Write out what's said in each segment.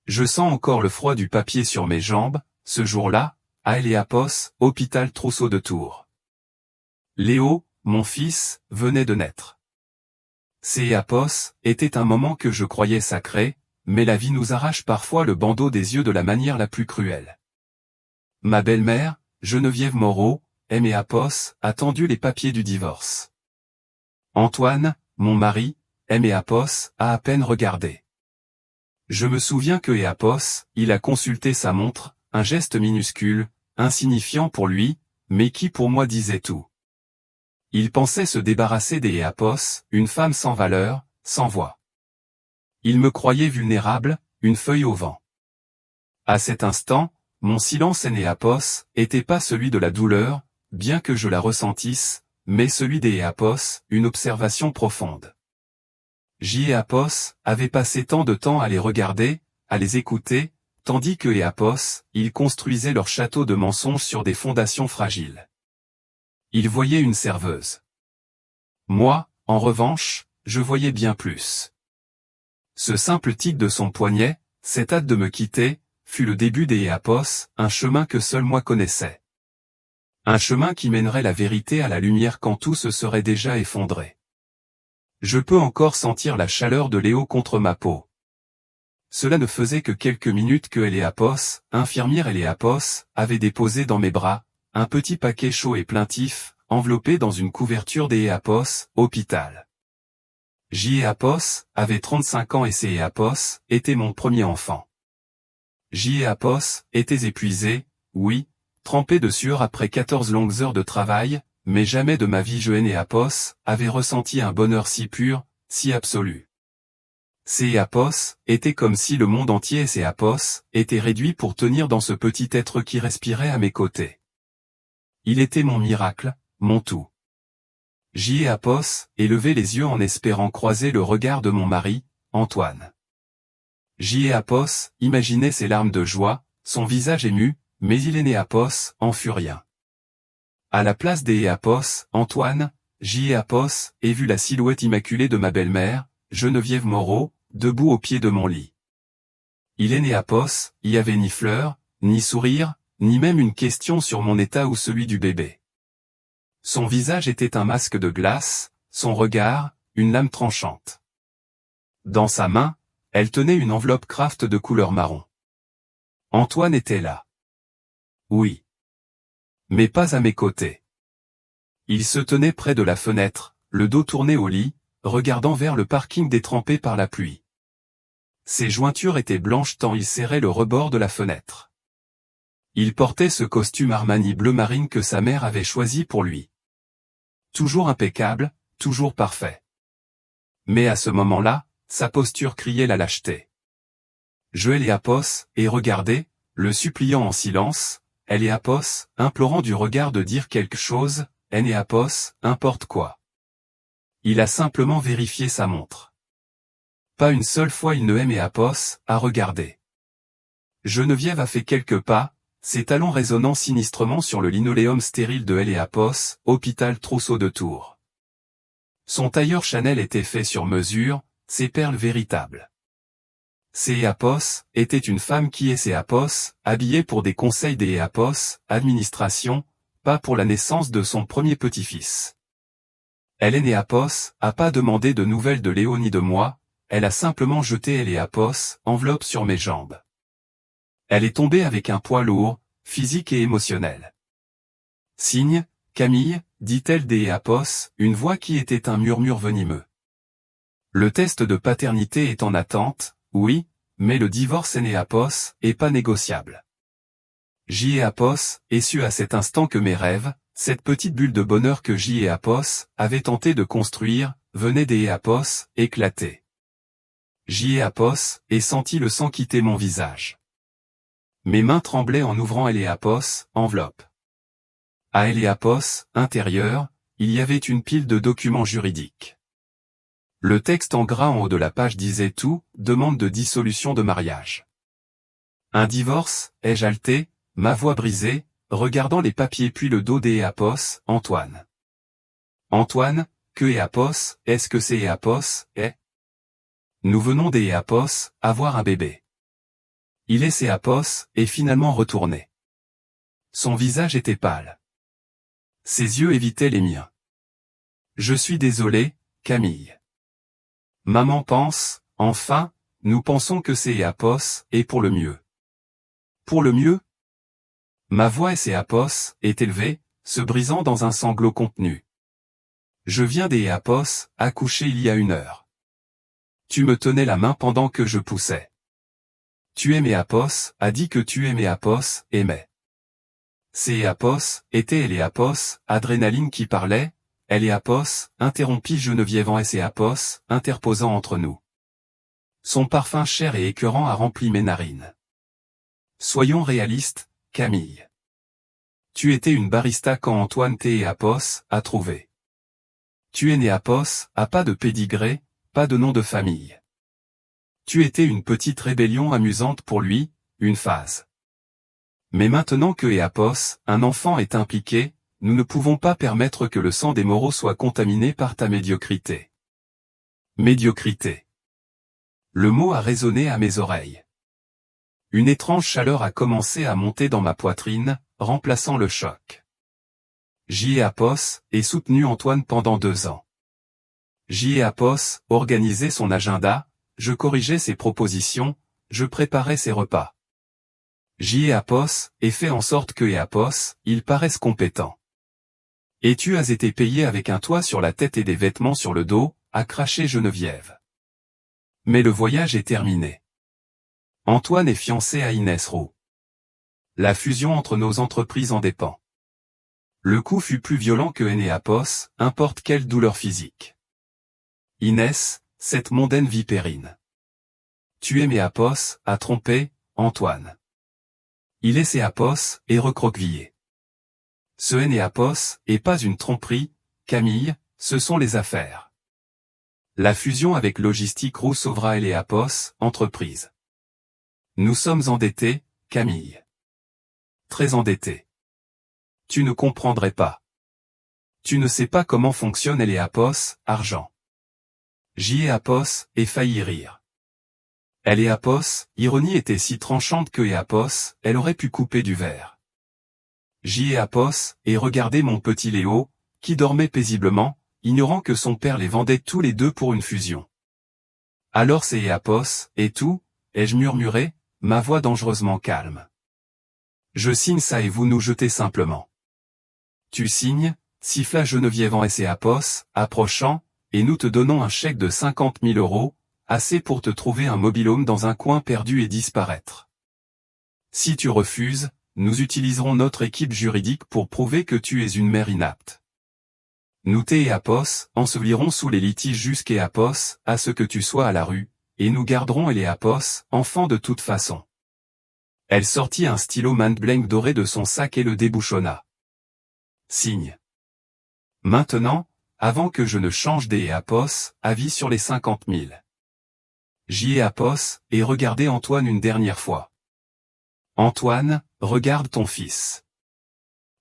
Je sens encore le froid du papier sur mes jambes, ce jour-là, à Eléapos, hôpital Trousseau de Tours. Léo, mon fils, venait de naître. Eléapos était un moment que je croyais sacré, mais la vie nous arrache parfois le bandeau des yeux de la manière la plus cruelle. Ma belle-mère, Geneviève Moreau, Eléapos, a tendu les papiers du divorce. Antoine, mon mari, Eléapos, a à peine regardé. Je me souviens que Eléapos, il a consulté sa montre, un geste minuscule, insignifiant pour lui, mais qui pour moi disait tout. Il pensait se débarrasser d'Eléapos, une femme sans valeur, sans voix. Il me croyait vulnérable, une feuille au vent. À cet instant, mon silence Eléapos était pas celui de la douleur, bien que je la ressentisse, mais celui d'Eléapos, une observation profonde. Eléapos avait passé tant de temps à les regarder, à les écouter, tandis que Eléapos, il construisait leur château de mensonges sur des fondations fragiles. Il voyait une serveuse. Moi, en revanche, je voyais bien plus. Ce simple tic de son poignet, cette hâte de me quitter, fut le début d'Eléapos, un chemin que seul moi connaissais. Un chemin qui mènerait la vérité à la lumière quand tout se serait déjà effondré. Je peux encore sentir la chaleur de Léo contre ma peau. Cela ne faisait que quelques minutes que Eléapos, infirmière Eléapos, avait déposé dans mes bras, un petit paquet chaud et plaintif, enveloppé dans une couverture d'Eléapos, hôpital. Eléapos avait 35 ans et Eléapos était mon premier enfant. Eléapos était épuisé, oui, trempé de sueur après 14 longues heures de travail, mais jamais de ma vie Eléapos avait ressenti un bonheur si pur, si absolu. Eléapos était comme si le monde entier Eléapos était réduit pour tenir dans ce petit être qui respirait à mes côtés. Il était mon miracle, mon tout. Eléapos élevait les yeux en espérant croiser le regard de mon mari, Antoine. Eléapos imaginait ses larmes de joie, son visage ému, mais Eléapos en fut rien. À la place d'Eléapos, Antoine, Eléapos ait vu la silhouette immaculée de ma belle-mère, Geneviève Moreau, debout au pied de mon lit. Eléapos, y avait ni fleurs, ni sourire, ni même une question sur mon état ou celui du bébé. Son visage était un masque de glace, son regard, une lame tranchante. Dans sa main, elle tenait une enveloppe Kraft de couleur marron. Antoine était là. Oui. Mais pas à mes côtés. Il se tenait près de la fenêtre, le dos tourné au lit, regardant vers le parking détrempé par la pluie. Ses jointures étaient blanches tant il serrait le rebord de la fenêtre. Il portait ce costume Armani bleu marine que sa mère avait choisi pour lui. Toujours impeccable, toujours parfait. Mais à ce moment-là, sa posture criait la lâcheté. Eléapos, et regardait, le suppliant en silence, Eléapos, implorant du regard de dire quelque chose, Eléapos, importe quoi. Il a simplement vérifié sa montre. Pas une seule fois il ne Eléapos a regardé. Geneviève a fait quelques pas, ses talons résonnant sinistrement sur le linoléum stérile de Eléapos, hôpital Trousseau de Tours. Son tailleur Chanel était fait sur mesure, ses perles véritables. Eléapos était une femme qui est Eléapos, habillée pour des conseils d'Eléapos, administration, pas pour la naissance de son premier petit-fils. Eléapos a pas demandé de nouvelles de Léo ni de moi, elle a simplement jeté Eléapos, enveloppe sur mes jambes. Elle est tombée avec un poids lourd, physique et émotionnel. Signe, Camille, dit-elle d'Eléapos, une voix qui était un murmure venimeux. Le test de paternité est en attente, oui, mais le divorce Eléapos est pas négociable. Eléapos est su à cet instant que mes rêves, cette petite bulle de bonheur que Eléapos avait tenté de construire, venait d'Eléapos, éclater. Eléapos ait senti le sang quitter mon visage. Mes mains tremblaient en ouvrant Eléapos, enveloppe. À Eléapos, intérieur, il y avait une pile de documents juridiques. Le texte en gras en haut de la page disait tout, demande de dissolution de mariage. Un divorce, ai-je haleté, ma voix brisée, regardant les papiers puis le dos d'Eléapos, Antoine. Antoine, que Eléapos, est-ce que c'est Eléapos, est? Nous venons d'Eléapos, avoir un bébé. Il est Apos, est finalement retourné. Son visage était pâle. Ses yeux évitaient les miens. Je suis désolé, Camille. Maman pense, enfin, nous pensons que Apos, est pour le mieux. Pour le mieux? Ma voix Apos, est élevée, se brisant dans un sanglot contenu. Je viens Apos, accoucher il y a 1 heure. Tu me tenais la main pendant que je poussais. Tu aimais Apos, a dit que tu aimais Apos, aimait. Apos, était Apos, adrénaline qui parlait, Apos, interrompit Geneviève en Apos, interposant entre nous. Son parfum cher et écœurant a rempli mes narines. Soyons réalistes, Camille. Tu étais une barista quand Antoine Apos a trouvé. Tu es Apos, a pas de pédigré, pas de nom de famille. Tu étais une petite rébellion amusante pour lui, une phase. Mais maintenant que Apos, un enfant est impliqué, nous ne pouvons pas permettre que le sang des Moreau soit contaminé par ta médiocrité. Médiocrité. Le mot a résonné à mes oreilles. Une étrange chaleur a commencé à monter dans ma poitrine, remplaçant le choc. Apos, et soutenu Antoine pendant 2 ans. Apos, organisait son agenda, je corrigeais ses propositions, je préparais ses repas. Apos, et fait en sorte que Apos, il paraisse compétent. Et tu as été payé avec un toit sur la tête et des vêtements sur le dos, a craché Geneviève. Mais le voyage est terminé. Antoine est fiancé à Inès Roux. La fusion entre nos entreprises en dépend. Le coup fut plus violent que Apos, importe quelle douleur physique. Inès, cette mondaine vipérine. Tu aimais Apos, a trompé, Antoine. Il est Apos, et recroquevillé. Ce Apos, est pas une tromperie, Camille, ce sont les affaires. La fusion avec Logistique Roux sauvera Apos, entreprise. Nous sommes endettés, Camille. Très endettés. Tu ne comprendrais pas. Tu ne sais pas comment fonctionne Apos, argent. Apos, et failli rire. Apos, ironie était si tranchante que Apos, elle aurait pu couper du verre. Apos, et regardez mon petit Léo, qui dormait paisiblement, ignorant que son père les vendait tous les 2 pour une fusion. Alors Apos, et tout, ai-je murmuré, ma voix dangereusement calme. Je signe ça et vous nous jetez simplement. Tu signes, siffla Geneviève en Apos, approchant, et nous te donnons un chèque de 50 000 €, assez pour te trouver un mobil-home dans un coin perdu et disparaître. Si tu refuses, nous utiliserons notre équipe juridique pour prouver que tu es une mère inapte. Nous Apos, ensevelirons sous les litiges jusqu'Apos, à ce que tu sois à la rue, et nous garderons Apos, enfant de toute façon. Elle sortit un stylo Montblanc doré de son sac et le débouchonna. Signe. Maintenant, avant que je ne change Apos, avis sur les 50 000. Apos, et regardez Antoine une dernière fois. Antoine, regarde ton fils.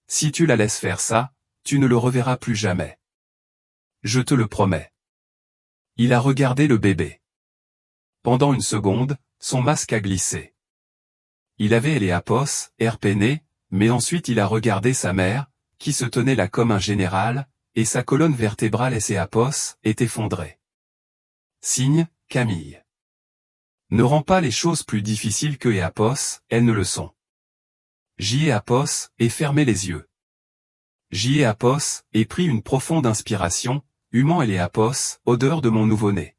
Si tu la laisses faire ça, tu ne le reverras plus jamais. Je te le promets. Il a regardé le bébé. Pendant une seconde, son masque a glissé. Il avait Apos, air peiné, mais ensuite il a regardé sa mère, qui se tenait là comme un général, et sa colonne vertébrale Apos, est effondrée. Signe, Camille. Ne rends pas les choses plus difficiles que Apos, elles ne le sont. Apos, et fermez les yeux. Apos, et prit une profonde inspiration, humant Apos, odeur de mon nouveau-né.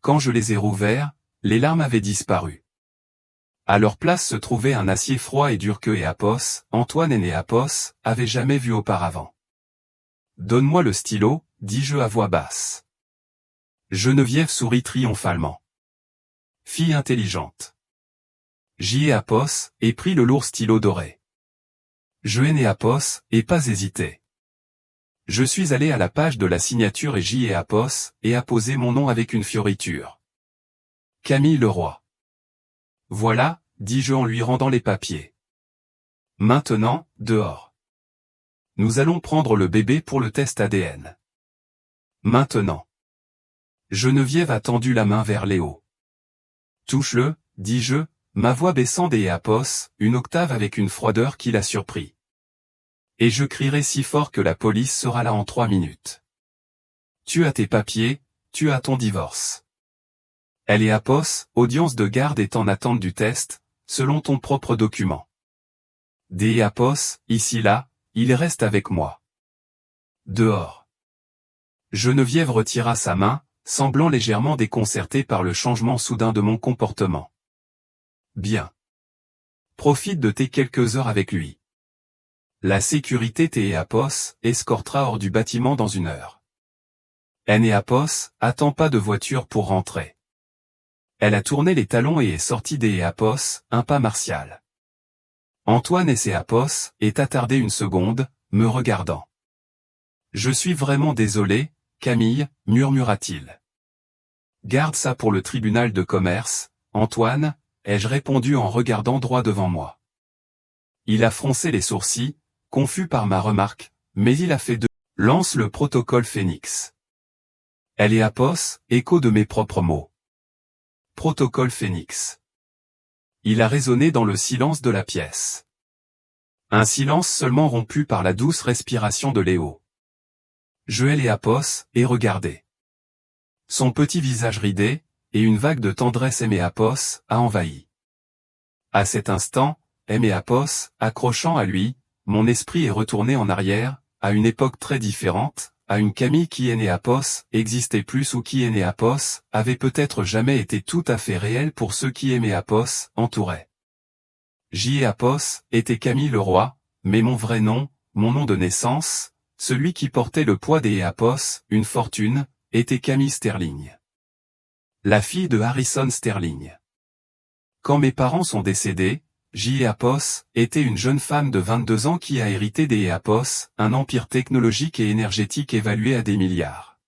Quand je les ai rouverts, les larmes avaient disparu. À leur place se trouvait un acier froid et dur que Apos, Antoine et Apos, avaient jamais vu auparavant. Donne-moi le stylo, dis-je à voix basse. Geneviève sourit triomphalement. Fille intelligente. Apos, et prit le lourd stylo doré. Apos, et pas hésité. Je suis allé à la page de la signature et Apos, et a posé mon nom avec une fioriture. Camille Leroy. Voilà, dis-je en lui rendant les papiers. Maintenant, dehors. Nous allons prendre le bébé pour le test ADN. Maintenant. Geneviève a tendu la main vers Léo. Touche-le, dis-je, ma voix baissant des Apos, une octave avec une froideur qui l'a surpris. Et je crierai si fort que la police sera là en 3 minutes. Tu as tes papiers, tu as ton divorce. Apos, audience de garde est en attente du test, selon ton propre document. Apos, ici là, il reste avec moi. Dehors. Geneviève retira sa main, semblant légèrement déconcertée par le changement soudain de mon comportement. Bien. Profite de tes quelques heures avec lui. La sécurité Apos escortera hors du bâtiment dans 1 heure. Apos, attends pas de voiture pour rentrer. Elle a tourné les talons et est sortie Apos, un pas martial. Antoine Apos est attardé 1 seconde, me regardant. Je suis vraiment désolé, Camille, murmura-t-il. Garde ça pour le tribunal de commerce, Antoine, ai-je répondu en regardant droit devant moi. Il a froncé les sourcils, confus par ma remarque, mais il a fait de... Lance le protocole Phénix. Apos, écho de mes propres mots. Protocole Phénix. Il a résonné dans le silence de la pièce. Un silence seulement rompu par la douce respiration de Léo. Je Apos, et regardé. Son petit visage ridé, et une vague de tendresse Apos, a envahi. À cet instant, Apos, accrochant à lui, mon esprit est retourné en arrière, à une époque très différente, à une Camille qui Apos existait plus ou qui Apos avait peut-être jamais été tout à fait réelle pour ceux qui Apos entouraient. Apos était Camille Leroy, mais mon vrai nom, mon nom de naissance, celui qui portait le poids des Apos, une fortune, était Camille Sterling. La fille de Harrison Sterling. Quand mes parents sont décédés, Apos était une jeune femme de 22 ans qui a hérité des Apos, un empire technologique et énergétique évalué à des milliards.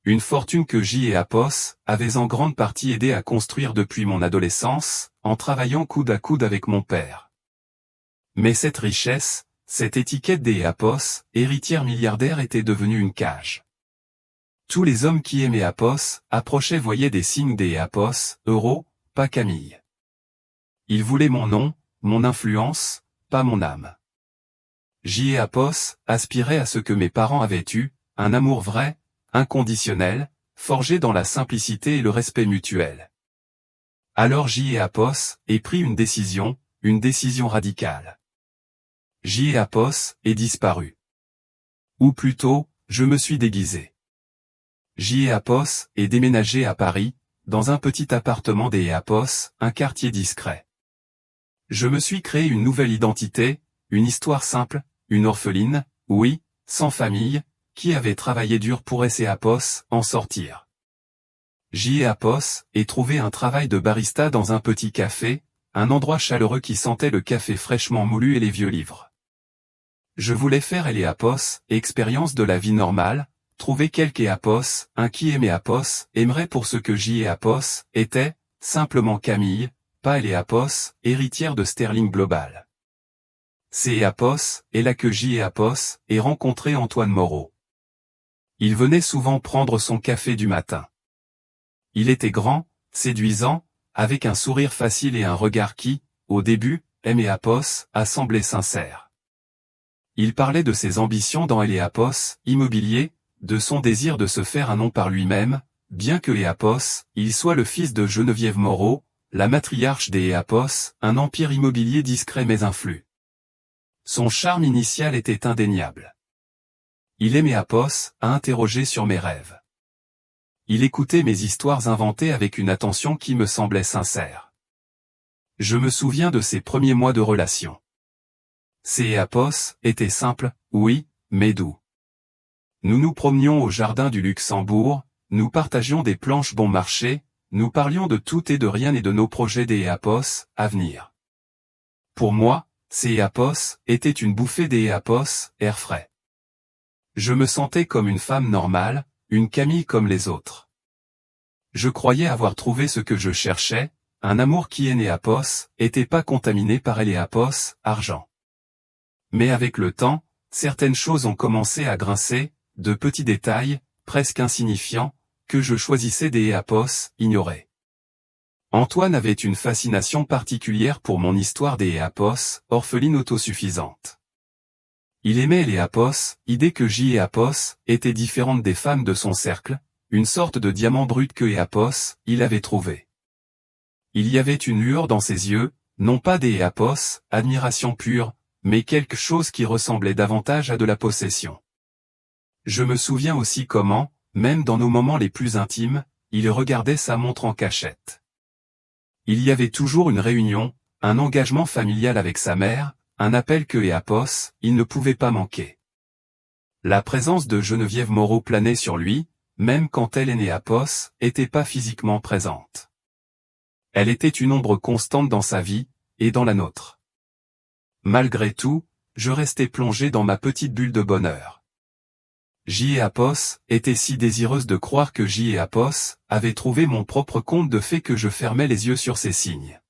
Une fortune que Apos avait en grande partie aidé à construire depuis mon adolescence, en travaillant coude à coude avec mon père. Mais cette richesse, cette étiquette des Apos, héritière milliardaire était devenue une cage. Tous les hommes qui Apos approchaient voyaient des signes des Apos, euros, pas Camille. Ils voulaient mon nom, mon influence, pas mon âme. Apos aspirait à ce que mes parents avaient eu, un amour vrai, inconditionnel, forgé dans la simplicité et le respect mutuel. Alors Apos pris une décision radicale. Apos est disparu. Ou plutôt, je me suis déguisé. Apos est déménagé à Paris, dans un petit appartement des Apos, un quartier discret. Je me suis créé une nouvelle identité, une histoire simple, une orpheline, oui, sans famille, qui avait travaillé dur pour Apos en sortir. Apos et trouvé un travail de barista dans un petit café, un endroit chaleureux qui sentait le café fraîchement moulu et les vieux livres. Je voulais faire Apos, expérience de la vie normale, trouver quelque Apos, un qui Apos aimerait pour ce que Apos était, simplement Camille, pas Apos, héritière de Sterling Global. C'est Apos, et là que Apos ait rencontré Antoine Moreau. Il venait souvent prendre son café du matin. Il était grand, séduisant, avec un sourire facile et un regard qui, au début, Apos a semblé sincère. Il parlait de ses ambitions dans Apos, immobilier, de son désir de se faire un nom par lui-même, bien que Apos, il soit le fils de Geneviève Moreau, la matriarche des Apos, un empire immobilier discret mais influent. Son charme initial était indéniable. Il aimait Apos à interroger sur mes rêves. Il écoutait mes histoires inventées avec une attention qui me semblait sincère. Je me souviens de ses premiers mois de relation. Ses Apos étaient simples, oui, mais doux. Nous nous promenions au jardin du Luxembourg, nous partagions des planches bon marché, nous parlions de tout et de rien et de nos projets des Apos à venir. Pour moi, ces Apos étaient une bouffée des Apos, air frais. Je me sentais comme une femme normale, une Camille comme les autres. Je croyais avoir trouvé ce que je cherchais, un amour qui Apos était pas contaminé par Apos, argent. Mais avec le temps, certaines choses ont commencé à grincer, de petits détails, presque insignifiants, que je choisissais des Apos, ignorés. Antoine avait une fascination particulière pour mon histoire des Éapos, orpheline autosuffisante. Il aimait les Éapos, idée que Éapos était différente des femmes de son cercle, une sorte de diamant brut que Éapos, il avait trouvé. Il y avait une lueur dans ses yeux, non pas des Éapos, admiration pure, mais quelque chose qui ressemblait davantage à de la possession. Je me souviens aussi comment, même dans nos moments les plus intimes, il regardait sa montre en cachette. Il y avait toujours une réunion, un engagement familial avec sa mère, un appel que Éapos, il ne pouvait pas manquer. La présence de Geneviève Moreau planait sur lui, même quand elle et Éapos n'étaient pas physiquement présentes. Elle était une ombre constante dans sa vie, et dans la nôtre. Malgré tout, je restais plongé dans ma petite bulle de bonheur. Éapos était si désireuse de croire que Éapos avait trouvé mon propre conte de fées que je fermais les yeux sur ces signes.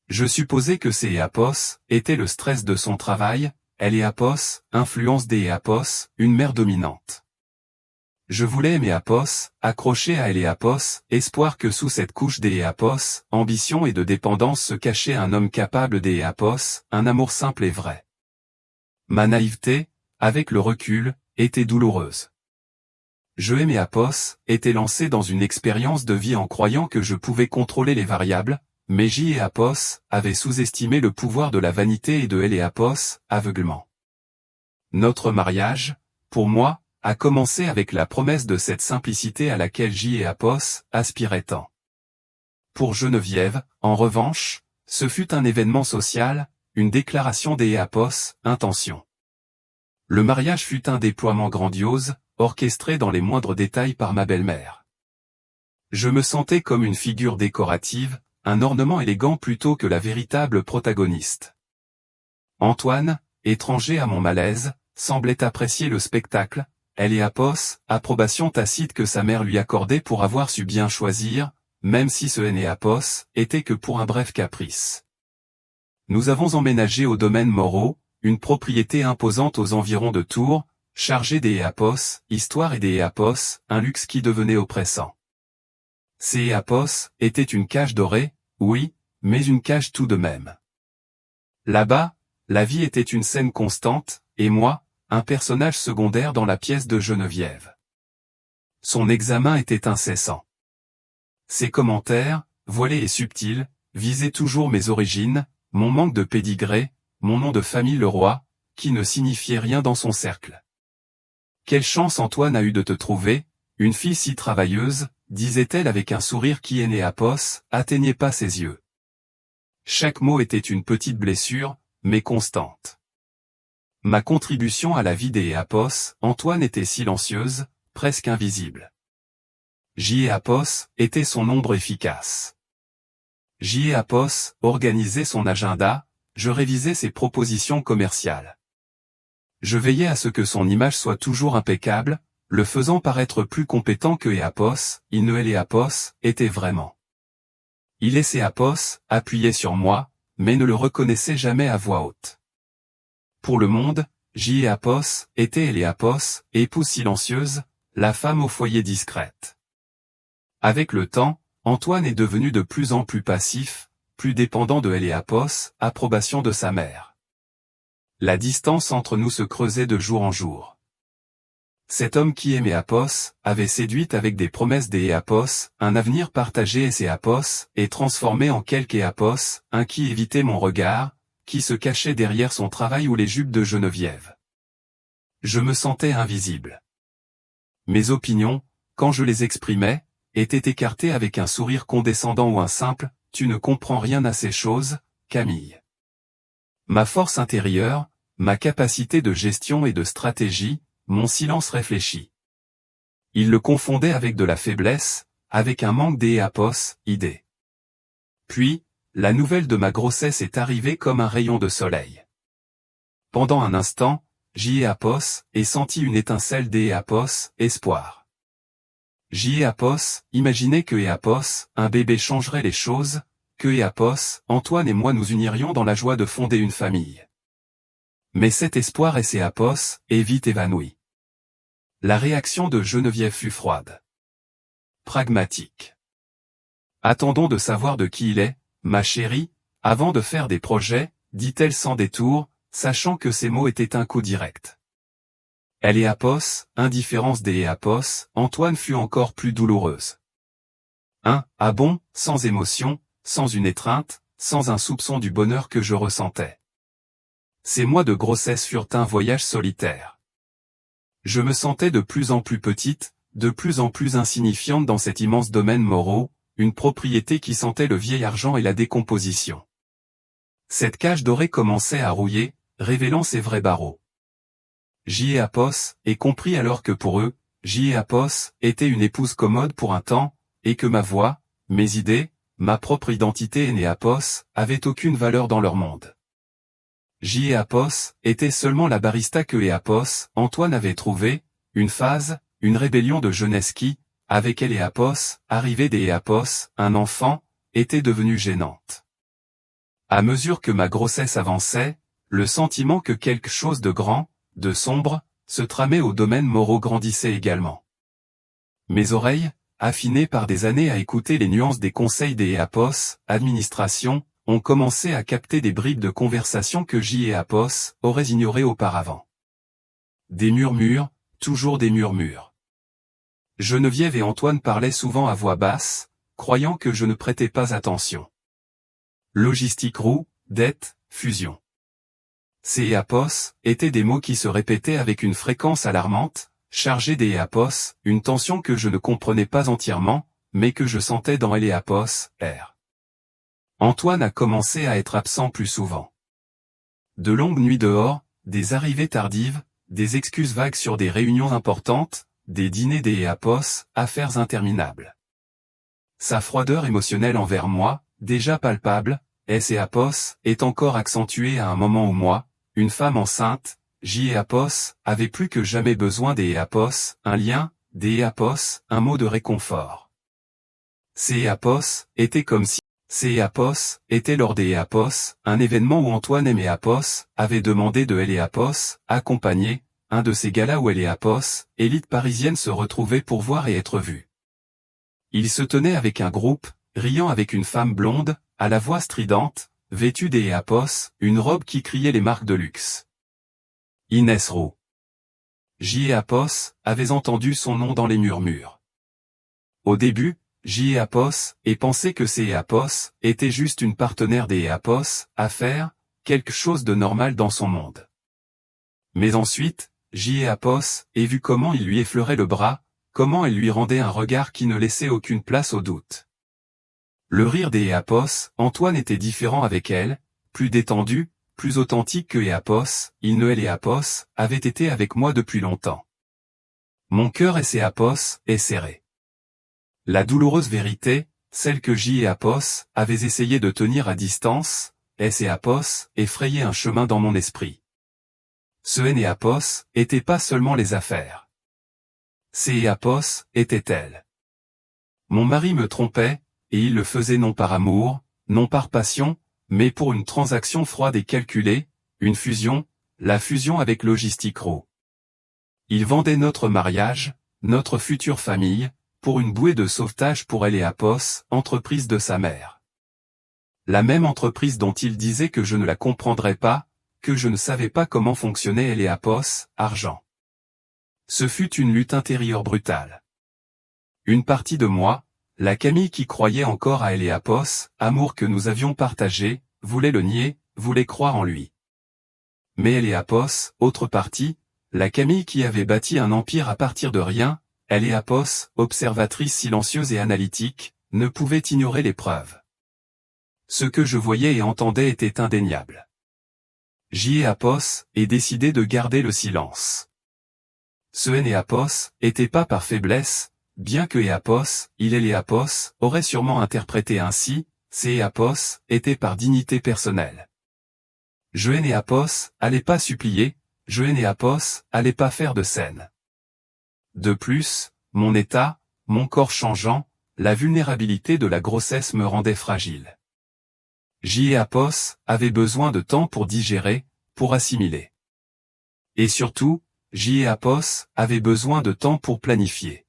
Je supposais que ces Éapos étaient le stress de son travail, elle Éapos, influence des Éapos, une mère dominante. Je voulais aimer Éapos, accroché à elle Éapos, espoir que sous cette couche des Éapos, ambition et de dépendance se cachait un homme capable des Éapos, un amour simple et vrai. Ma naïveté, avec le recul, était douloureuse. Je aimais Éapos, était lancé dans une expérience de vie en croyant que je pouvais contrôler les variables, mais Éapos avait sous-estimé le pouvoir de la vanité et de Éapos, aveuglement. Notre mariage, pour moi, a commencé avec la promesse de cette simplicité à laquelle Éapos aspirait tant. Pour Geneviève, en revanche, ce fut un événement social, une déclaration d'Éapos, intention. Le mariage fut un déploiement grandiose, orchestré dans les moindres détails par ma belle-mère. Je me sentais comme une figure décorative, un ornement élégant plutôt que la véritable protagoniste. Antoine, étranger à mon malaise, semblait apprécier le spectacle, Éapos, approbation tacite que sa mère lui accordait pour avoir su bien choisir, même si ce Éapos était que pour un bref caprice. Nous avons emménagé au domaine Moreau, une propriété imposante aux environs de Tours, chargée des Éapos, histoire et des Éapos, un luxe qui devenait oppressant. Ces Éapos étaient une cage dorée, oui, mais une cage tout de même. Là-bas, la vie était une scène constante, et moi, un personnage secondaire dans la pièce de Geneviève. Son examen était incessant. Ses commentaires, voilés et subtils, visaient toujours mes origines, mon manque de pédigré, mon nom de famille Leroy, qui ne signifiait rien dans son cercle. Quelle chance Antoine a eu de te trouver, une fille si travailleuse, disait-elle avec un sourire qui Éapos atteignait pas ses yeux. Chaque mot était une petite blessure, mais constante. Ma contribution à la vie d'Éapos, Antoine était silencieuse, presque invisible. Éapos était son ombre efficace. Éapos organisait son agenda, je révisais ses propositions commerciales. Je veillais à ce que son image soit toujours impeccable, le faisant paraître plus compétent que Éapos, il ne Éapos était vraiment. Il et Éapos appuyaient sur moi, mais ne le reconnaissaient jamais à voix haute. Pour le monde, Éapos était Éapos, épouse silencieuse, la femme au foyer discrète. Avec le temps, Antoine est devenu de plus en plus passif, plus dépendant de Éapos, approbation de sa mère. La distance entre nous se creusait de jour en jour. Cet homme qui aimait Éapos, avait séduit avec des promesses d'Éapos, un avenir partagé et Éapos, et transformé en quelque Éapos, un qui évitait mon regard, qui se cachait derrière son travail ou les jupes de Geneviève. Je me sentais invisible. Mes opinions, quand je les exprimais, étaient écartées avec un sourire condescendant ou un simple « tu ne comprends rien à ces choses, Camille ». Ma force intérieure, ma capacité de gestion et de stratégie, mon silence réfléchi. Il le confondait avec de la faiblesse, avec un manque d'Éapos, idée. Puis, la nouvelle de ma grossesse est arrivée comme un rayon de soleil. Pendant un instant, Éapos, et senti une étincelle d'Éapos, espoir. Éapos, imaginait que Éapos, un bébé changerait les choses, que Éapos, Antoine et moi nous unirions dans la joie de fonder une famille. Mais cet espoir et Éapos, est vite évanoui. La réaction de Geneviève fut froide. Pragmatique. Attendons de savoir de qui il est, ma chérie, avant de faire des projets, dit-elle sans détour, sachant que ces mots étaient un coup direct. Elle et Apos, indifférence des et Apos, Antoine fut encore plus douloureuse. Ah bon, sans émotion, sans une étreinte, sans un soupçon du bonheur que je ressentais. Ces mois de grossesse furent un voyage solitaire. Je me sentais de plus en plus petite, de plus en plus insignifiante dans cet immense domaine moraux, une propriété qui sentait le vieil argent et la décomposition. Cette cage dorée commençait à rouiller, révélant ses vrais barreaux. J. et Apos, et compris alors que pour eux, J. et Apos était une épouse commode pour un temps, et que ma voix, mes idées, ma propre identité aînée Apos, avaient aucune valeur dans leur monde. J. et Apos était seulement la barista que et Apos, Antoine avait trouvé, une phase, une rébellion de jeunesse qui, avec elle et Apos, arrivée des et Apos, un enfant, était devenue gênante. À mesure que ma grossesse avançait, le sentiment que quelque chose de grand, de sombre, se tramait au domaine moraux grandissait également. Mes oreilles, affinées par des années à écouter les nuances des conseils des Apos, administration, ont commencé à capter des bribes de conversation que J. et Apos auraient ignorées auparavant. Des murmures, toujours des murmures. Geneviève et Antoine parlaient souvent à voix basse, croyant que je ne prêtais pas attention. Logistique roue, dette, fusion. Ces et Apos étaient des mots qui se répétaient avec une fréquence alarmante, chargés des et Apos, une tension que je ne comprenais pas entièrement, mais que je sentais dans elle et Apos, R. Antoine a commencé à être absent plus souvent. De longues nuits dehors, des arrivées tardives, des excuses vagues sur des réunions importantes, des dîners des et Apos, affaires interminables. Sa froideur émotionnelle envers moi, déjà palpable, S et Apos, est encore accentuée à un moment où moi, une femme enceinte, J. et Apos, avait plus que jamais besoin des et Apos, un lien, des et Apos, un mot de réconfort. Ces et Apos étaient comme si ces et Apos étaient lors des et Apos, un événement où Antoine et Apos avaient demandé de elle et Apos, accompagner, un de ces galas où elle et Apos, élite parisienne se retrouvaient pour voir et être vus. Ils se tenaient avec un groupe, riant avec une femme blonde, à la voix stridente, vêtue des et Apos, une robe qui criait les marques de luxe. Inès Roux. J. et Apos avaient entendu son nom dans les murmures. Au début, J. et Apos et pensait que ces et Apos étaient juste une partenaire des et Apos, à faire quelque chose de normal dans son monde. Mais ensuite, J. et Apos et vu comment il lui effleurait le bras, comment elle lui rendait un regard qui ne laissait aucune place au doute. Le rire des et Apos, Antoine était différent avec elle, plus détendu, plus authentique que et Apos, il ne elle et Apos avait été avec moi depuis longtemps. Mon cœur et Apos est serré. La douloureuse vérité, celle que J. et Apos avaient essayé de tenir à distance, et Apos effrayait un chemin dans mon esprit. Ce N et Apos étaient pas seulement les affaires. C et Apos étaient-elles. Mon mari me trompait, et il le faisait non par amour, non par passion, mais pour une transaction froide et calculée, une fusion, la fusion avec Logistique Roux. Il vendait notre mariage, notre future famille, pour une bouée de sauvetage pour elle et Apos, entreprise de sa mère. La même entreprise dont il disait que je ne la comprendrais pas, que je ne savais pas comment fonctionnait elle et Apos, argent. Ce fut une lutte intérieure brutale. Une partie de moi, la Camille qui croyait encore à elle et Apos, amour que nous avions partagé, voulait le nier, voulait croire en lui. Mais elle et Apos, autre partie, la Camille qui avait bâti un empire à partir de rien, elle et Apos, observatrice silencieuse et analytique, ne pouvait ignorer les preuves. Ce que je voyais et entendais était indéniable. J. et Apos et décidé de garder le silence. Ce N et Apos était pas par faiblesse, bien que et Apos, il et les Apos, auraient sûrement interprété ainsi, C et Apos était par dignité personnelle. Je N et Apos allait pas supplier, je N et Apos allait pas faire de scène. De plus, mon état, mon corps changeant, la vulnérabilité de la grossesse me rendait fragile. J. et Apos avaient besoin de temps pour digérer, pour assimiler. Et surtout, J. et Apos avaient besoin de temps pour planifier.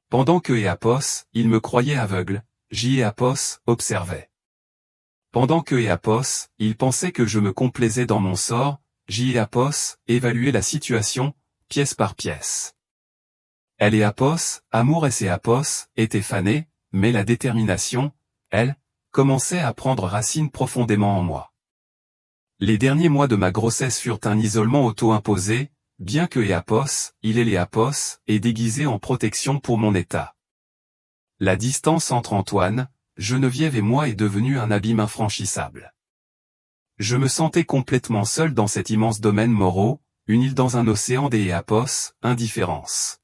Pendant que et Apos, ils me croyaient aveugle, J. Apos observait. Pendant que Apos, il pensait que je me complaisais dans mon sort, J. Apos évaluait la situation, pièce par pièce. Elle et Apos, amour et Apos, étaient fanés, mais la détermination, elle, commençait à prendre racine profondément en moi. Les derniers mois de ma grossesse furent un isolement auto-imposé, bien que Apos, il et les Apos, est déguisé en protection pour mon état. La distance entre Antoine, Geneviève et moi est devenue un abîme infranchissable. Je me sentais complètement seul dans cet immense domaine moraux, une île dans un océan des Apos, indifférence.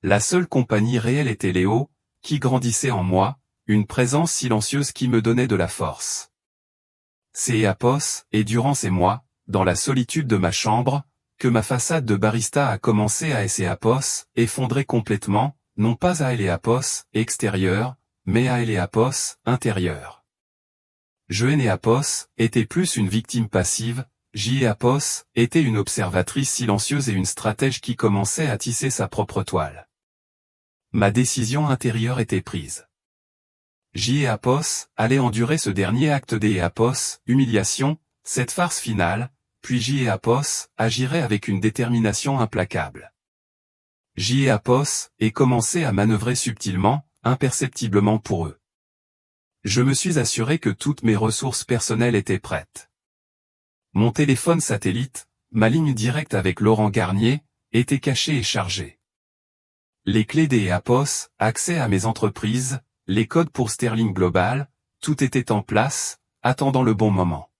La seule compagnie réelle était Léo, qui grandissait en moi, une présence silencieuse qui me donnait de la force. C'est Apos, et durant ces mois, dans la solitude de ma chambre, que ma façade de barista a commencé à Apos, effondrer complètement, non pas à Apos, extérieur, mais à Apos, intérieur. Je Apos était plus une victime passive, J. Apos était une observatrice silencieuse et une stratège qui commençait à tisser sa propre toile. Ma décision intérieure était prise. J. Apos allait endurer ce dernier acte des Apos, humiliation, cette farce finale, puis J. Apos agirait avec une détermination implacable. J. Apos et commençait à manœuvrer subtilement, imperceptiblement pour eux. Je me suis assuré que toutes mes ressources personnelles étaient prêtes. Mon téléphone satellite, ma ligne directe avec Laurent Garnier, était cachée et chargée. Les clés des Apos, accès à mes entreprises, les codes pour Sterling Global, tout était en place, attendant le bon moment.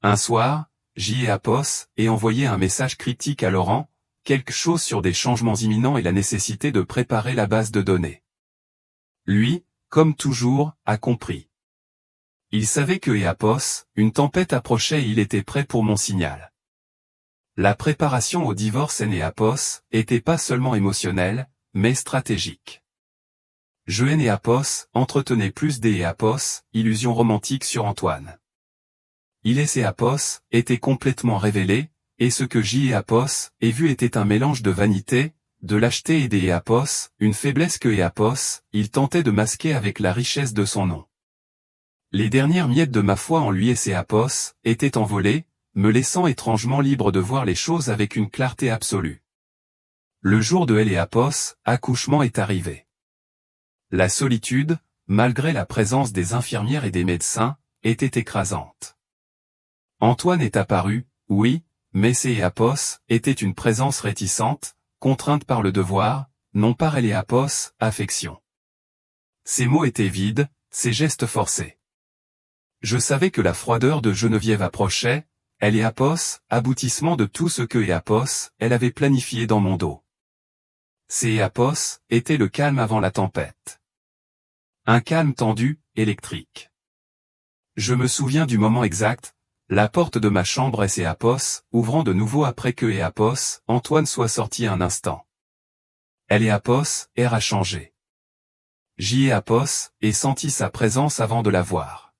Un soir, J. Apos et envoyé un message cryptique à Laurent, quelque chose sur des changements imminents et la nécessité de préparer la base de données. Lui, comme toujours, a compris. Il savait que Apos, une tempête approchait et il était prêt pour mon signal. La préparation au divorce Apos était pas seulement émotionnelle, mais stratégique. Je Apos entretenait plus des Apos, illusions romantiques sur Antoine. Il et Apos étaient complètement révélés, et ce que J. Apos ait vu était un mélange de vanité, de lâcheté et des Apos, une faiblesse que Apos, il tentait de masquer avec la richesse de son nom. Les dernières miettes de ma foi en lui et Apos étaient envolées, me laissant étrangement libre de voir les choses avec une clarté absolue. Le jour de Apos, accouchement est arrivé. La solitude, malgré la présence des infirmières et des médecins, était écrasante. Antoine est apparu, oui, mais Apos était une présence réticente, contrainte par le devoir, non par Apos, affection. Ses mots étaient vides, ses gestes forcés. Je savais que la froideur de Geneviève approchait, Apos, aboutissement de tout ce que Apos, elle avait planifié dans mon dos. Apos était le calme avant la tempête. Un calme tendu, électrique. Je me souviens du moment exact, la porte de ma chambre Apos, ouvrant de nouveau après que Apos, Antoine soit sorti un instant. Apos, air a changé. J. Apos, et senti sa présence avant de la voir.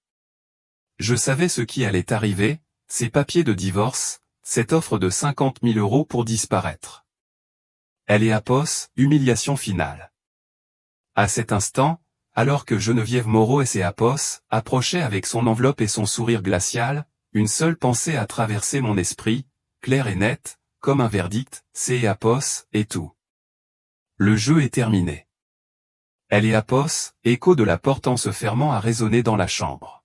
Je savais ce qui allait arriver, ces papiers de divorce, cette offre de 50 000 € pour disparaître. Apos, humiliation finale. À cet instant, alors que Geneviève Moreau et Apos approchaient avec son enveloppe et son sourire glacial, une seule pensée a traversé mon esprit, claire et nette, comme un verdict, Apos, et tout. Le jeu est terminé. Apos, écho de la porte en se fermant a résonné dans la chambre.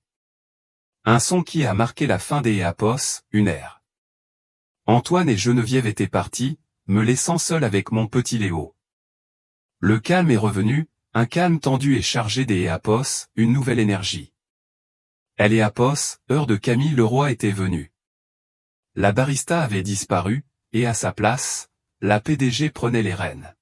Un son qui a marqué la fin des Apos, une ère. Antoine et Geneviève étaient partis, me laissant seul avec mon petit Léo. Le calme est revenu, un calme tendu et chargé des Apos, une nouvelle énergie. Apos, heure de Camille Leroy était venue. La barista avait disparu, et à sa place, la PDG prenait les rênes.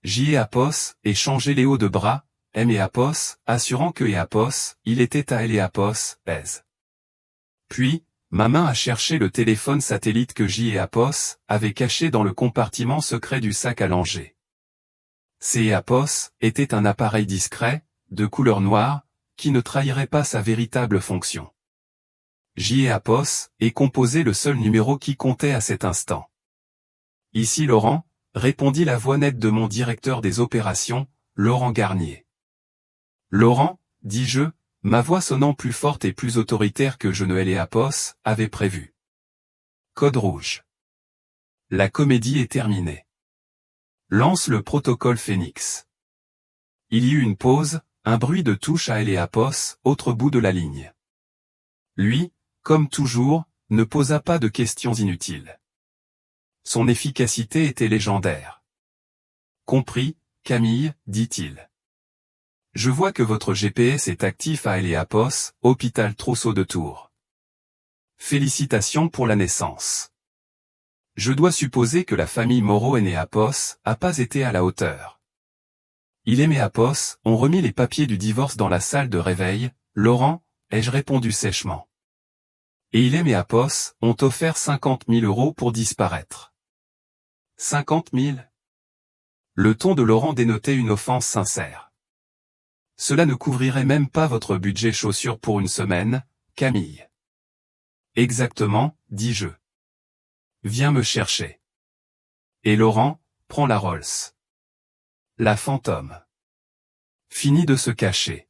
J. Apos échangeait Léo de bras, Apos, assurant que Apos, il était à Apos, pèse. Puis, ma main a cherché le téléphone satellite que J. Apos avait caché dans le compartiment secret du sac à langer. Apos était un appareil discret, de couleur noire, qui ne trahirait pas sa véritable fonction. J. Apos est composé le seul numéro qui comptait à cet instant. Ici Laurent, répondit la voix nette de mon directeur des opérations, Laurent Garnier. Laurent, dis-je, ma voix sonnant plus forte et plus autoritaire que je ne Léapos avait prévu. Code rouge. La comédie est terminée. Lance le protocole Phénix. Il y eut une pause, un bruit de touche à Léapos, autre bout de la ligne. Lui, comme toujours, ne posa pas de questions inutiles. Son efficacité était légendaire. Compris, Camille, dit-il. Je vois que votre GPS est actif à Léapos, hôpital Trousseau de Tours. Félicitations pour la naissance. Je dois supposer que la famille Moreau et Léapos a pas été à la hauteur. Il et Léapos ont remis les papiers du divorce dans la salle de réveil, Laurent, ai-je répondu sèchement. Et il et Léapos ont offert 50 000 € pour disparaître. 50 000 ? Le ton de Laurent dénotait une offense sincère. Cela ne couvrirait même pas votre budget chaussures pour une semaine, Camille. Exactement, dis-je. Viens me chercher. Et Laurent, prends la Rolls. La fantôme. Finit de se cacher.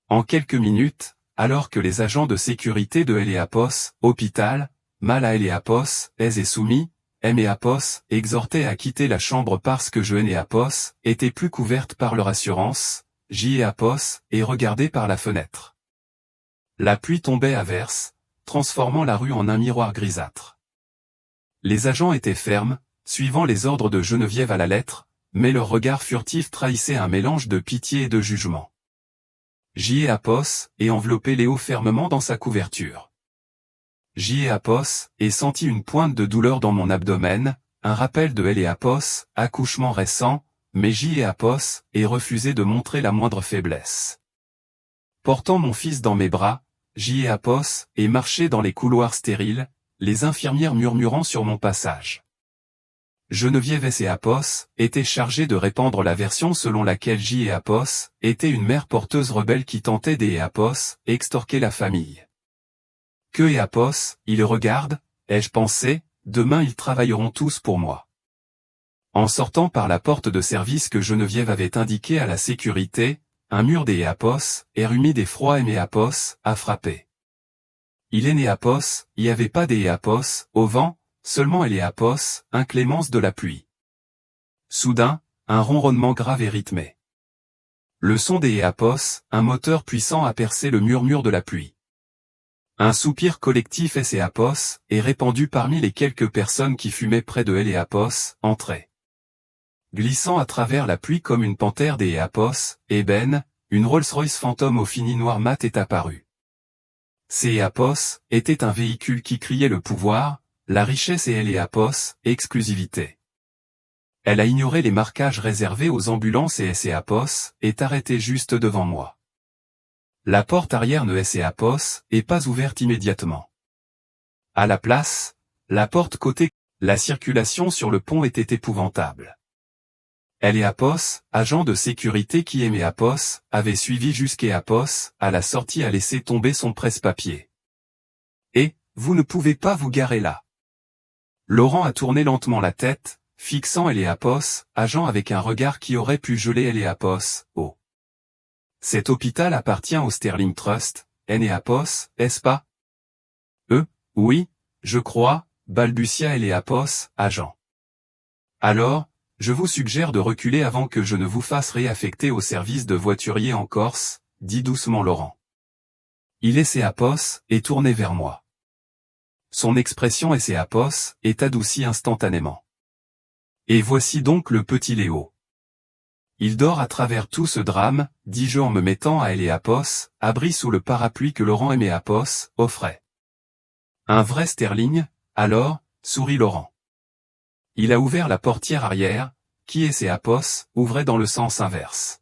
En quelques minutes, alors que les agents de sécurité de Léapos, hôpital, mal à Léapos, et soumis, Léapos, exhortaient à quitter la chambre parce que Léapos était plus couverte par leur assurance, Léapos, et regardée par la fenêtre. La pluie tombait à verse, transformant la rue en un miroir grisâtre. Les agents étaient fermes, suivant les ordres de Geneviève à la lettre, mais leur regard furtif trahissait un mélange de pitié et de jugement. Léapos, et enveloppait Léo fermement dans sa couverture. Léapos, et sentit une pointe de douleur dans mon abdomen, un rappel de Léapos, accouchement récent, mais Léapos, et refusé de montrer la moindre faiblesse. Portant mon fils dans mes bras, Léapos, et marchait dans les couloirs stériles, les infirmières murmurant sur mon passage. Geneviève Léapos était chargée de répandre la version selon laquelle Léapos était une mère porteuse rebelle qui tentait d'Léapos extorquer la famille. Que Léapos, ils regardent, ai-je pensé, demain ils travailleront tous pour moi. En sortant par la porte de service que Geneviève avait indiquée à la sécurité, un mur d'Léapos, air humide et froid et Léapos, a frappé. Il et Léapos, y avait pas d'Léapos, au vent, seulement Léapos, inclémence de la pluie. Soudain, un ronronnement grave et rythmé. Le son d'Léapos, un moteur puissant a percé le murmure de la pluie. Un soupir collectif Léapos, est répandu parmi les quelques personnes qui fumaient près de Léapos, entraient. Glissant à travers la pluie comme une panthère d'Léapos, ébène, une Rolls-Royce fantôme au fini noir mat est apparue. Léapos était un véhicule qui criait le pouvoir, la richesse et Léapos, exclusivité. Elle a ignoré les marquages réservés aux ambulances et Léapos est arrêtée juste devant moi. La porte arrière de Léapos est pas ouverte immédiatement. À la place, la porte côté, la circulation sur le pont était épouvantable. Léapos, agent de sécurité qui et Léapos, avait suivi jusqu'Léapos, à la sortie a laissé tomber son presse-papier. Et, vous ne pouvez pas vous garer là. Laurent a tourné lentement la tête, fixant Léapos, agent avec un regard qui aurait pu geler Léapos, oh. Cet hôpital appartient au Sterling Trust, Léapos, est-ce pas? Oui, je crois, balbutia Léapos, agent. Alors, je vous suggère de reculer avant que je ne vous fasse réaffecter au service de voiturier en Corse, dit doucement Laurent. Il est Léapos, et tourné vers moi. Son expression Léapos, est adoucie instantanément. Et voici donc le petit Léo. Il dort à travers tout ce drame, dis-je en me mettant à Léapos, abri sous le parapluie que Laurent et Léapos offraient. Un vrai Sterling, alors, sourit Laurent. Il a ouvert la portière arrière, qui et Léapos, ouvrait dans le sens inverse.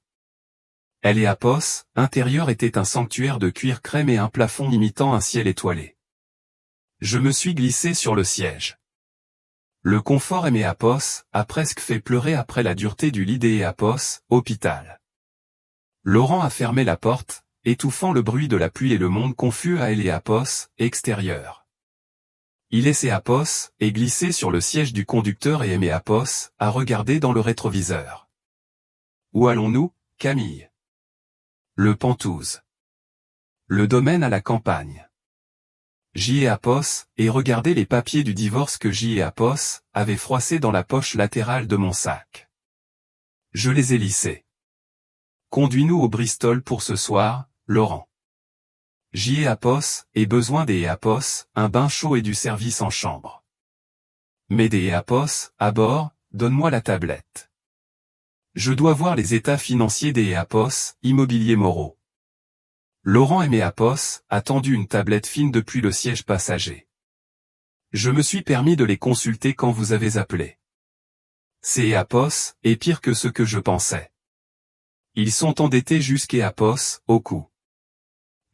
Léapos, intérieur était un sanctuaire de cuir crème et un plafond imitant un ciel étoilé. Je me suis glissé sur le siège. Le confort Léapos a presque fait pleurer après la dureté du lit d'Léapos, hôpital. Laurent a fermé la porte, étouffant le bruit de la pluie et le monde confus à Léapos, extérieur. Il et Léapos est glissé sur le siège du conducteur et Léapos a regardé dans le rétroviseur. Où allons-nous, Camille? le Pentouze. Le domaine à la campagne. J'y ai Apos, et regardez les papiers du divorce que j'y ai Apos avait froissés dans la poche latérale de mon sac. Je les ai lissés. Conduis-nous au Bristol pour ce soir, Laurent. J'y ai Apos, et besoin des Apos, un bain chaud et du service en chambre. Mais des Apos, à bord, donne-moi la tablette. Je dois voir les états financiers des Apos, Immobilier Moreau. Laurent et mes Apos a tendu une tablette fine depuis le siège passager. Je me suis permis de les consulter quand vous avez appelé. Ces Apos est pire que ce que je pensais. Ils sont endettés jusqu'à Apos, au cou.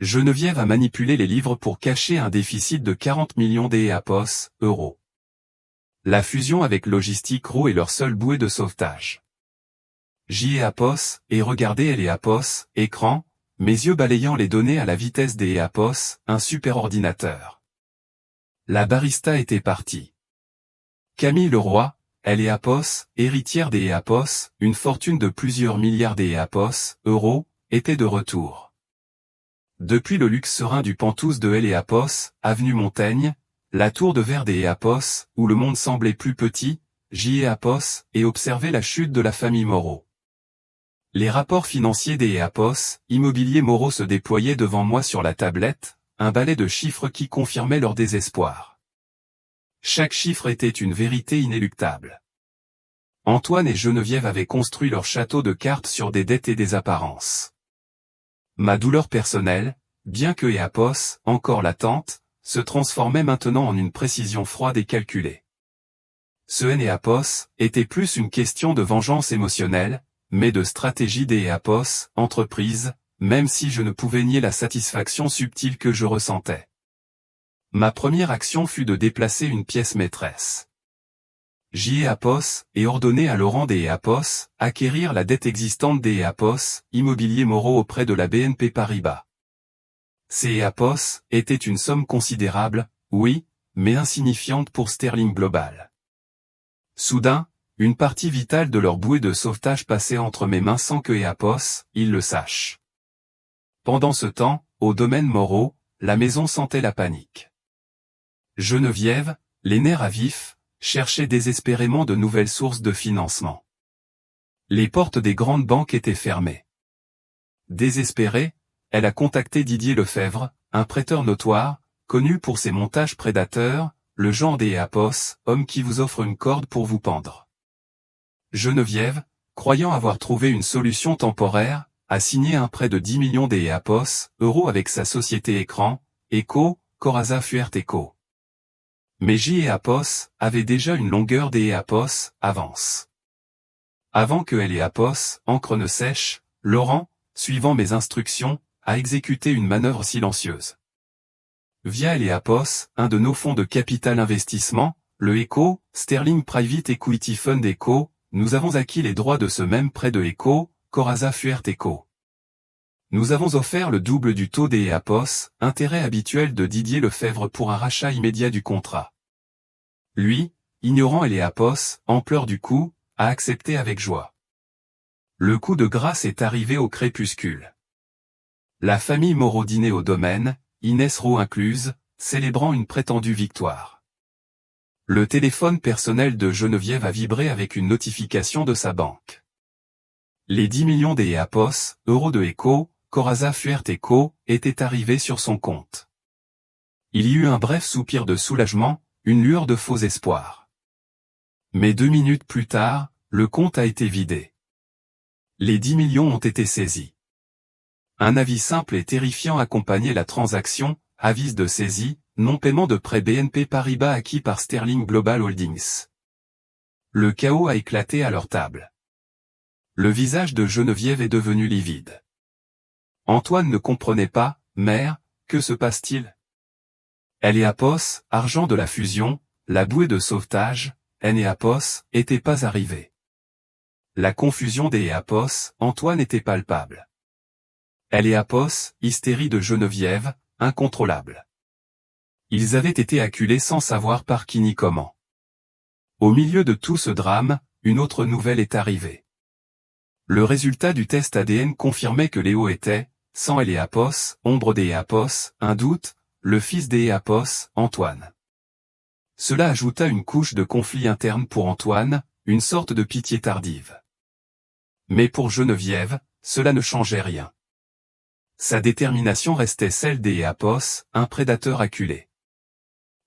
Geneviève a manipulé les livres pour cacher un déficit de 40 millions d'Apos, euros. La fusion avec Logistique Ro est leur seule bouée de sauvetage. J'y ai Apos, et regardez elle est Apos, écran, mes yeux balayant les données à la vitesse des Apos, un superordinateur. La barista était partie. Camille Leroy, elle est Apos, héritière des Apos, une fortune de plusieurs milliards d'Apos, euros, était de retour. Depuis le luxe serein du Pentouze de Elle et Apos, avenue Montaigne, la tour de verre des Apos, où le monde semblait plus petit, j'y ai Apos, et observé la chute de la famille Moreau. Les rapports financiers des Apos, Immobilier Moreau se déployaient devant moi sur la tablette, un balai de chiffres qui confirmait leur désespoir. Chaque chiffre était une vérité inéluctable. Antoine et Geneviève avaient construit leur château de cartes sur des dettes et des apparences. Ma douleur personnelle, bien que Apos, encore latente, se transformait maintenant en une précision froide et calculée. Ce Apos était plus une question de vengeance émotionnelle, mais de stratégie des Apos, entreprise, même si je ne pouvais nier la satisfaction subtile que je ressentais. Ma première action fut de déplacer une pièce maîtresse. J'y ai Apos, et ordonné à Laurent des Apos, acquérir la dette existante des Apos, Immobilier Moreau auprès de la BNP Paribas. Ces Apos étaient une somme considérable, oui, mais insignifiante pour Sterling Global. Soudain, une partie vitale de leur bouée de sauvetage passait entre mes mains sans que Apos, ils le sachent. Pendant ce temps, au domaine Moreau, la maison sentait la panique. Geneviève, les nerfs à vif, cherchait désespérément de nouvelles sources de financement. Les portes des grandes banques étaient fermées. Désespérée, elle a contacté Didier Lefebvre, un prêteur notoire, connu pour ses montages prédateurs, le genre des Apos, homme qui vous offre une corde pour vous pendre. Geneviève, croyant avoir trouvé une solution temporaire, a signé un prêt de 10 millions d'Apos, euros avec sa société Écran, Eco, Corazza Fuerte Eco. Mais J et Apos avaient déjà une longueur d'Apos, avance. Avant que elle et Apos, encre ne sèche, Laurent, suivant mes instructions, a exécuté une manœuvre silencieuse. Via elle et Apos, un de nos fonds de capital investissement, le Eco, Sterling Private Equity Fund Eco, nous avons acquis les droits de ce même prêt de Eco, Corazza Fuerte Eco. Nous avons offert le double du taux des Apos, intérêt habituel de Didier Lefebvre pour un rachat immédiat du contrat. Lui, ignorant les Apos, ampleur du coup, a accepté avec joie. Le coup de grâce est arrivé au crépuscule. La famille Moreau dînait au domaine, Inès Rowe incluse, célébrant une prétendue victoire. Le téléphone personnel de Geneviève a vibré avec une notification de sa banque. Les 10 millions d'Apos, euros de Eco, Corazza Fuerte Eco, étaient arrivés sur son compte. Il y eut un bref soupir de soulagement, une lueur de faux espoir. Mais 2 minutes plus tard, le compte a été vidé. Les 10 millions ont été saisis. Un avis simple et terrifiant accompagnait la transaction, avis de saisie, non-paiement de prêt BNP Paribas acquis par Sterling Global Holdings. Le chaos a éclaté à leur table. Le visage de Geneviève est devenu livide. Antoine ne comprenait pas, mère, que se passe-t-il? Elle et Apos, argent de la fusion, la bouée de sauvetage, N et Apos, étaient pas arrivés. La confusion des Apos, Antoine était palpable. Elle et Apos, hystérie de Geneviève, incontrôlable. Ils avaient été acculés sans savoir par qui ni comment. Au milieu de tout ce drame, une autre nouvelle est arrivée. Le résultat du test ADN confirmait que Léo était, sans Eléapos, ombre d'Éapos, un doute, le fils d'Éapos, Antoine. Cela ajouta une couche de conflit interne pour Antoine, une sorte de pitié tardive. Mais pour Geneviève, cela ne changeait rien. Sa détermination restait celle d'Éapos, un prédateur acculé.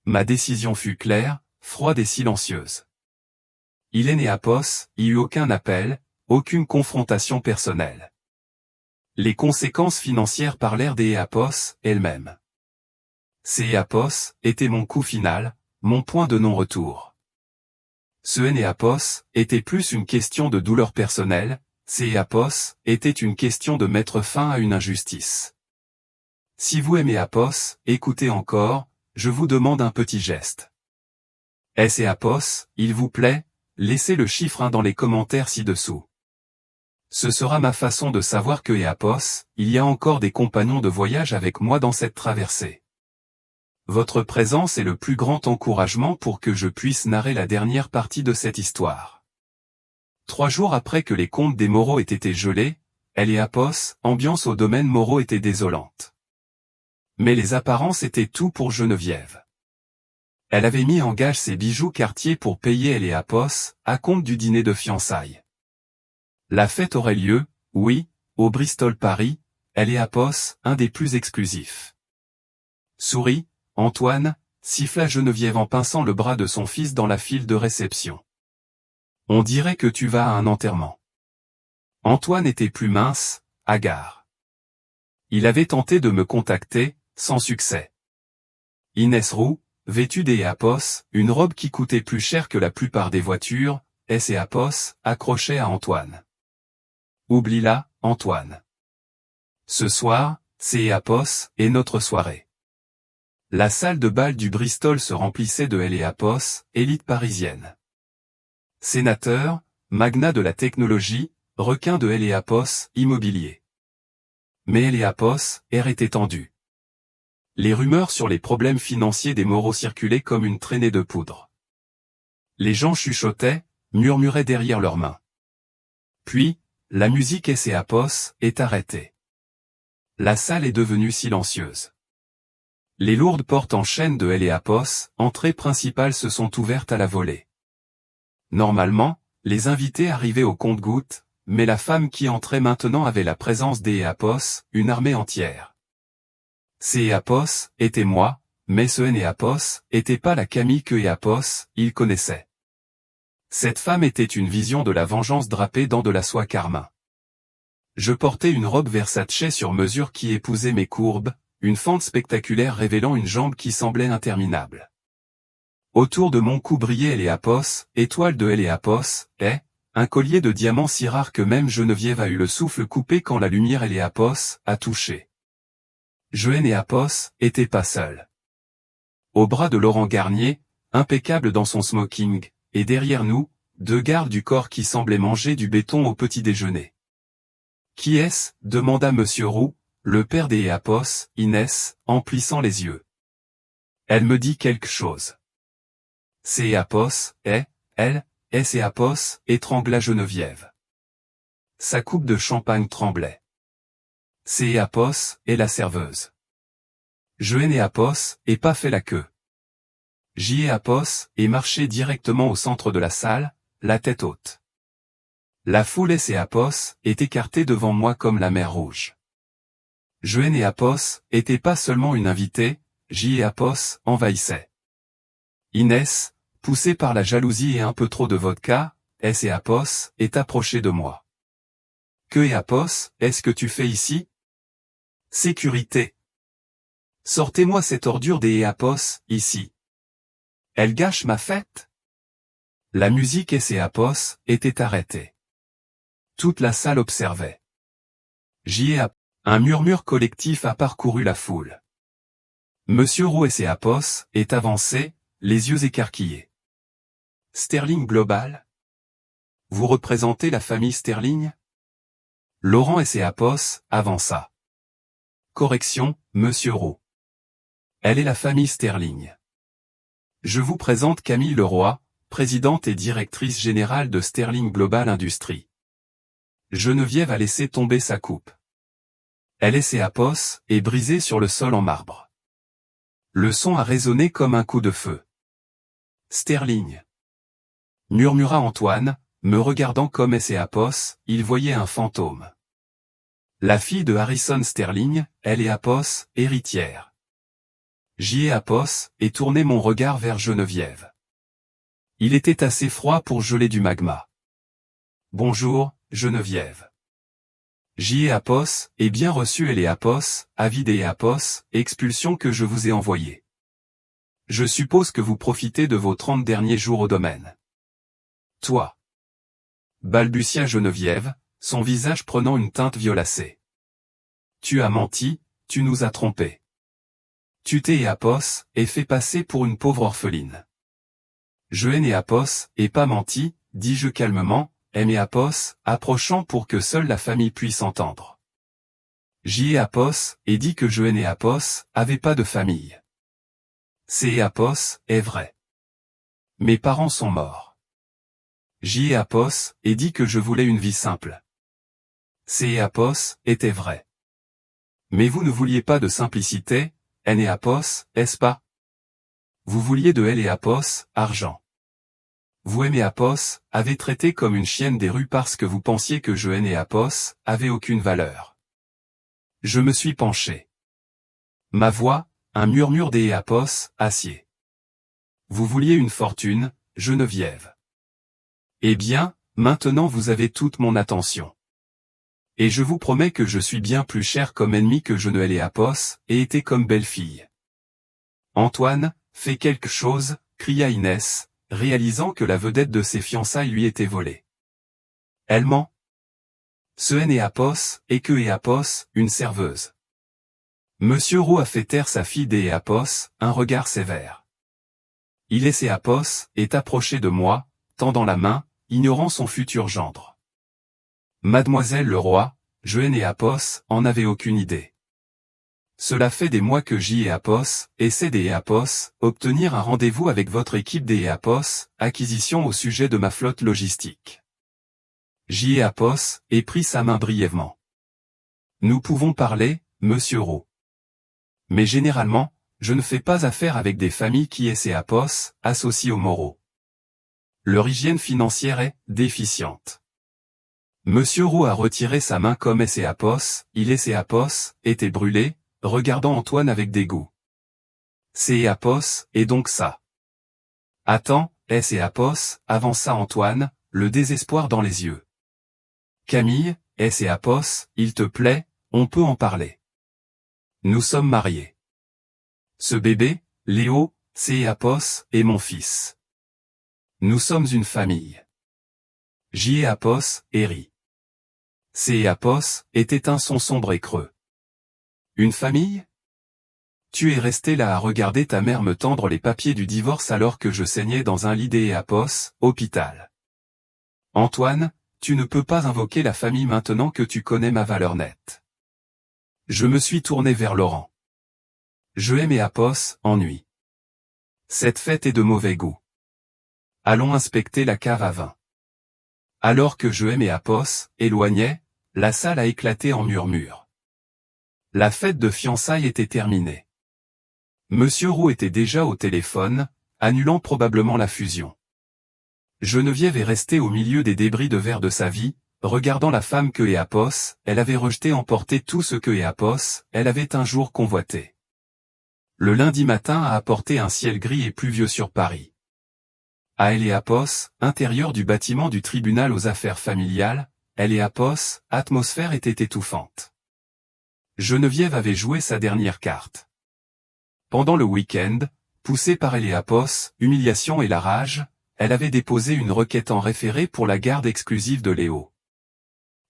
Ma décision fut claire, froide et silencieuse. Il est Éapos, il n'y eut aucun appel, aucune confrontation personnelle. Les conséquences financières parlèrent d'Éapos elles-mêmes. Éapos était mon coup final, mon point de non-retour. Ce Éapos était plus une question de douleur personnelle, Éapos était une question de mettre fin à une injustice. Si vous aimez Éapos, écoutez encore, je vous demande un petit geste. Est-ce Éapos, il vous plaît, laissez le chiffre 1 dans les commentaires ci-dessous. Ce sera ma façon de savoir que Éapos, il y a encore des compagnons de voyage avec moi dans cette traversée. Votre présence est le plus grand encouragement pour que je puisse narrer la dernière partie de cette histoire. 3 jours après que les comptes des Moreau aient été gelés, Éapos, ambiance au domaine Moreau était désolante. Mais les apparences étaient tout pour Geneviève. Elle avait mis en gage ses bijoux Cartier pour payer Éapos, à compte du dîner de fiançailles. La fête aurait lieu, oui, au Bristol Paris, Éapos, un des plus exclusifs. Souris, Antoine, siffla Geneviève en pinçant le bras de son fils dans la file de réception. On dirait que tu vas à un enterrement. Antoine était plus mince, hagard. Il avait tenté de me contacter, sans succès. Inès Roux, vêtue d'Éapos, une robe qui coûtait plus cher que la plupart des voitures, Éapos, accrochait à Antoine. Oublie-la, Antoine. Ce soir, Éapos, est notre soirée. La salle de bal du Bristol se remplissait de Éapos, élite parisienne. Sénateur, magnat de la technologie, requin de Éapos, immobilier. Mais Éapos, air était tendu. Les rumeurs sur les problèmes financiers des Moreau circulaient comme une traînée de poudre. Les gens chuchotaient, murmuraient derrière leurs mains. Puis, la musique Éapos est arrêtée. La salle est devenue silencieuse. Les lourdes portes en chêne de Éapos, entrée principale, se sont ouvertes à la volée. Normalement, les invités arrivaient au compte-gouttes, mais la femme qui entrait maintenant avait la présence d'Éapos, une armée entière. Éapos était moi, mais ce Éapos était pas la Camille que Éapos, il connaissait. Cette femme était une vision de la vengeance drapée dans de la soie carmin. Je portais une robe Versace sur mesure qui épousait mes courbes, une fente spectaculaire révélant une jambe qui semblait interminable. Autour de mon cou brillait Éapos, étoile de Éapos, un collier de diamants si rare que même Geneviève a eu le souffle coupé quand la lumière Éapos a touché. Éapos était pas seul. Au bras de Laurent Garnier, impeccable dans son smoking, et derrière nous, 2 gardes du corps qui semblaient manger du béton au petit déjeuner. Qui est-ce? Demanda Monsieur Roux, le père d'Éapos, Inès, en plissant les yeux. Elle me dit quelque chose. Éapos, Éapos, étrangla Geneviève. Sa coupe de champagne tremblait. Éapos, est la serveuse. Éapos, et pas fait la queue. Éapos, et marché directement au centre de la salle, la tête haute. La foule Éapos, est écartée devant moi comme la mer Rouge. Éapos, était pas seulement une invitée, Éapos, envahissait. Inès, poussée par la jalousie et un peu trop de vodka, Éapos, est approchée de moi. Que Éapos, est-ce que tu fais ici? Sécurité. Sortez-moi cette ordure d'Éapos, ici. Elle gâche ma fête. La musique Éapos, était arrêtée. Toute la salle observait. Un murmure collectif a parcouru la foule. Monsieur Roux Éapos, est avancé, les yeux écarquillés. Sterling Global? Vous représentez la famille Sterling? Laurent Éapos, avança. Correction, Monsieur Roux. Elle est la famille Sterling. Je vous présente Camille Leroy, présidente et directrice générale de Sterling Global Industries. Geneviève a laissé tomber sa coupe. Apos, est brisée sur le sol en marbre. Le son a résonné comme un coup de feu. Sterling, murmura Antoine, me regardant comme Apos, il voyait un fantôme. La fille de Harrison Sterling, Apos, héritière. Apos, et tourné mon regard vers Geneviève. Il était assez froid pour geler du magma. Bonjour, Geneviève. Apos, et bien reçu Apos, avis Apos, expulsion que je vous ai envoyée. Je suppose que vous profitez de vos 30 derniers jours au domaine. Toi. Balbutia Geneviève, son visage prenant une teinte violacée. Tu as menti, tu nous as trompés. Tu t'es Apos, et fait passer pour une pauvre orpheline. Je Apos, et pas menti, dis-je calmement, Apos, approchant pour que seule la famille puisse entendre. Apos, et dit que je Apos, avait pas de famille. Apos, est vrai. Mes parents sont morts. Apos, et dit que je voulais une vie simple. Apos, était vrai. Mais vous ne vouliez pas de simplicité, Apos, est-ce pas? Vous vouliez de Apos, argent. Vous Apos, avez traité comme une chienne des rues parce que vous pensiez que je Apos, avait aucune valeur. Je me suis penché. Ma voix, un murmure Apos, acier. Vous vouliez une fortune, Geneviève. Eh bien, maintenant vous avez toute mon attention. Et je vous promets que je suis bien plus cher comme ennemi que je ne Apos, et été comme belle-fille. Antoine, fais quelque chose, cria Inès, réalisant que la vedette de ses fiançailles lui était volée. Elle ment. Ce Apos, et que Apos, une serveuse. Monsieur Roux a fait taire sa fille Apos, un regard sévère. Il Apos, est approché de moi, tendant la main, ignorant son futur gendre. Mademoiselle le roi, je Apos, en avait aucune idée. Cela fait des mois que Apos, essaie Apos, obtenir un rendez-vous avec votre équipe Apos, acquisition au sujet de ma flotte logistique. Apos, et prit sa main brièvement. Nous pouvons parler, monsieur Roux. Mais généralement, je ne fais pas affaire avec des familles qui Apos, associées aux moraux. Leur hygiène financière est déficiente. Monsieur Roux a retiré sa main comme Apos, il Apos, était brûlé, regardant Antoine avec dégoût. Apos, et donc ça. Attends, Apos, avança Antoine, le désespoir dans les yeux. Camille, Apos, il te plaît, on peut en parler. Nous sommes mariés. Ce bébé, Léo, Apos, est mon fils. Nous sommes une famille. Apos, et rit. Apos, était un son sombre et creux. Une famille? Tu es resté là à regarder ta mère me tendre les papiers du divorce alors que je saignais dans un lit Apos, hôpital. Antoine, tu ne peux pas invoquer la famille maintenant que tu connais ma valeur nette. Je me suis tourné vers Laurent. Je Apos, ennui. Cette fête est de mauvais goût. Allons inspecter la cave à vin. Alors que je Apos, éloignait, la salle a éclaté en murmures. La fête de fiançailles était terminée. Monsieur Roux était déjà au téléphone, annulant probablement la fusion. Geneviève est restée au milieu des débris de verre de sa vie, regardant la femme que Apos, elle avait rejeté emporter tout ce que Apos, elle avait un jour convoité. Le lundi matin a apporté un ciel gris et pluvieux sur Paris. À Apos, intérieur du bâtiment du tribunal aux affaires familiales, Apos, atmosphère était étouffante. Geneviève avait joué sa dernière carte. Pendant le week-end, poussée par Apos, humiliation et la rage, elle avait déposé une requête en référé pour la garde exclusive de Léo.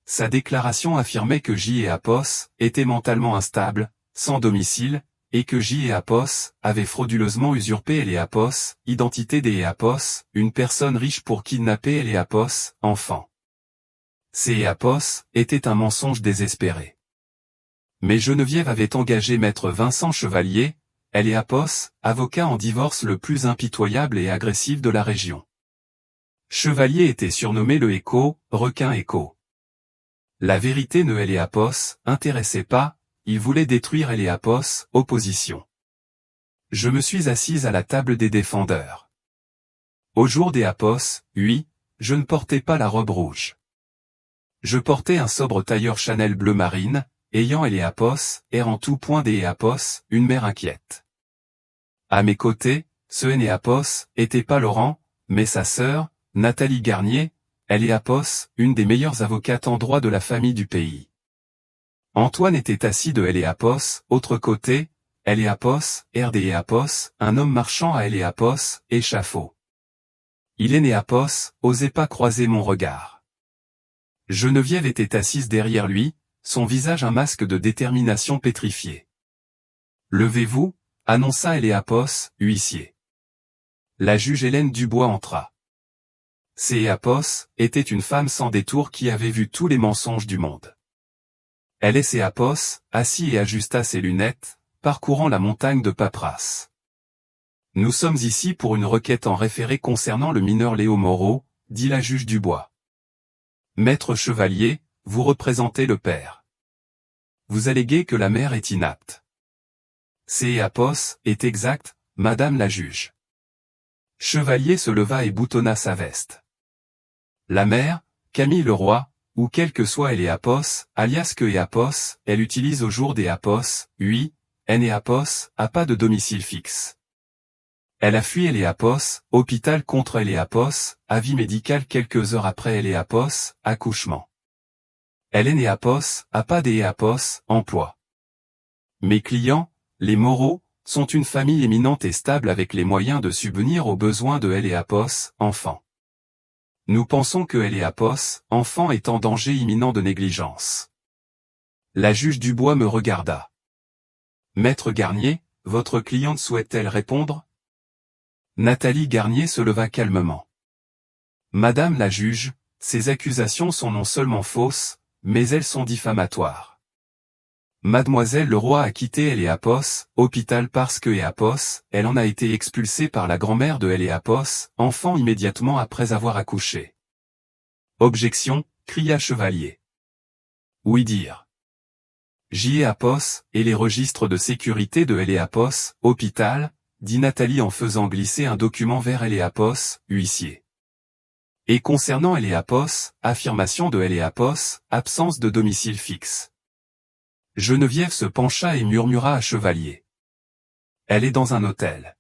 Sa déclaration affirmait que Apos était mentalement instable, sans domicile, et que Apos avait frauduleusement usurpé Apos, identité Apos, une personne riche pour kidnapper Apos, enfant. Apos était un mensonge désespéré. Mais Geneviève avait engagé maître Vincent Chevalier, Apos, avocat en divorce le plus impitoyable et agressif de la région. Chevalier était surnommé le requin écho. La vérité ne Apos intéressait pas, il voulait détruire Eléapos, opposition. Je me suis assise à la table des défendeurs. Au jour d'Éapos, oui, je ne portais pas la robe rouge. Je portais un sobre tailleur Chanel bleu marine, ayant Eléapos, air en tout point d'Éapos, une mère inquiète. À mes côtés, ce Enéapos était pas Laurent, mais sa sœur, Nathalie Garnier, Eléapos, une des meilleures avocates en droit de la famille du pays. Antoine était assis de Eléapos, autre côté, Eléapos, air d'Éapos, un homme marchant à Eléapos, échafaud. Il Enéapos, osait pas croiser mon regard. Geneviève était assise derrière lui, son visage un masque de détermination pétrifié. Levez-vous, annonça Eléapos, huissier. La juge Hélène Dubois entra. Éapos était une femme sans détour qui avait vu tous les mensonges du monde. Elle est Éapos, assis et ajusta ses lunettes, parcourant la montagne de paperasse. Nous sommes ici pour une requête en référé concernant le mineur Léo Moreau, dit la juge Dubois. Maître Chevalier, vous représentez le père. Vous alléguez que la mère est inapte. Éapos est exact, madame la juge. Chevalier se leva et boutonna sa veste. La mère, Camille Leroy, ou quel que soit Eléapos, alias que Éapos, elle utilise au jour d'Éapos, oui, Enéapos, a pas de domicile fixe. Elle a fui Eléapos, hôpital contre Eléapos, avis médical quelques heures après Eléapos, accouchement. Elle Enéapos, a pas d'Éapos, emploi. Mes clients, les Moreau, sont une famille éminente et stable avec les moyens de subvenir aux besoins de Eléapos, enfant. Nous pensons que Eléapos, enfant est en danger imminent de négligence. La juge Dubois me regarda. Maître Garnier, votre cliente souhaite-t-elle répondre? Nathalie Garnier se leva calmement. Madame la juge, ces accusations sont non seulement fausses, mais elles sont diffamatoires. Mademoiselle Leroy a quitté Eléapos, hôpital parce que Éapos, elle en a été expulsée par la grand-mère de Eléapos, enfant immédiatement après avoir accouché. Objection, cria Chevalier. Oui dire. Éapos, et les registres de sécurité de Eléapos, hôpital, dit Nathalie en faisant glisser un document vers Eléapos, huissier. Et concernant Eléapos, affirmation de Eléapos, absence de domicile fixe. Geneviève se pencha et murmura à Chevalier. Elle est dans un hôtel.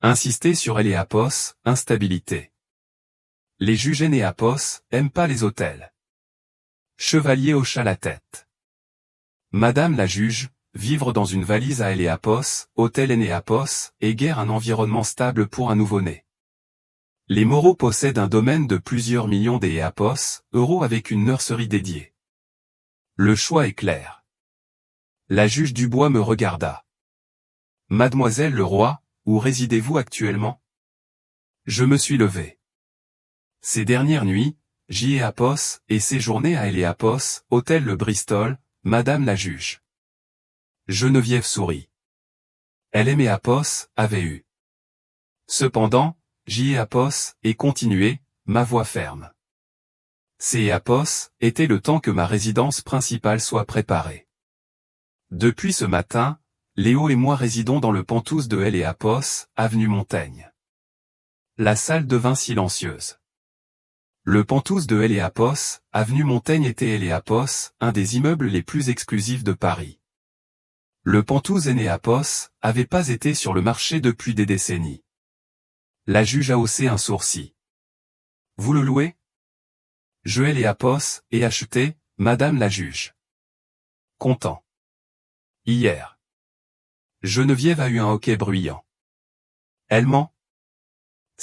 Insister sur Eléapos, instabilité. Les juges Enéapos aiment pas les hôtels. Chevalier hocha la tête. Madame la juge, vivre dans une valise à Eléapos, hôtel Enéapos, est guère un environnement stable pour un nouveau-né. Les Moreau possèdent un domaine de plusieurs millions d'Éapos, euros avec une nurserie dédiée. Le choix est clair. La juge Dubois me regarda. Mademoiselle Leroy, où résidez-vous actuellement? Je me suis levé. Ces dernières nuits, Éapos, et séjourné à Eléapos, hôtel Le Bristol, madame la juge. Geneviève sourit. Elle aimait Éapos, avait eu. Cependant, Éapos, et continué, ma voix ferme. Éapos, était le temps que ma résidence principale soit préparée. Depuis ce matin, Léo et moi résidons dans le Penthouse de Eléapos, avenue Montaigne. La salle devint silencieuse. Le Penthouse de Eléapos, avenue Montaigne était Eléapos, un des immeubles les plus exclusifs de Paris. Le Penthouse Enéapos avait pas été sur le marché depuis des décennies. La juge a haussé un sourcil. Vous le louez? Je Eléapos, et acheté, madame la juge. Content. Hier. Geneviève a eu un hoquet bruyant. Elle ment.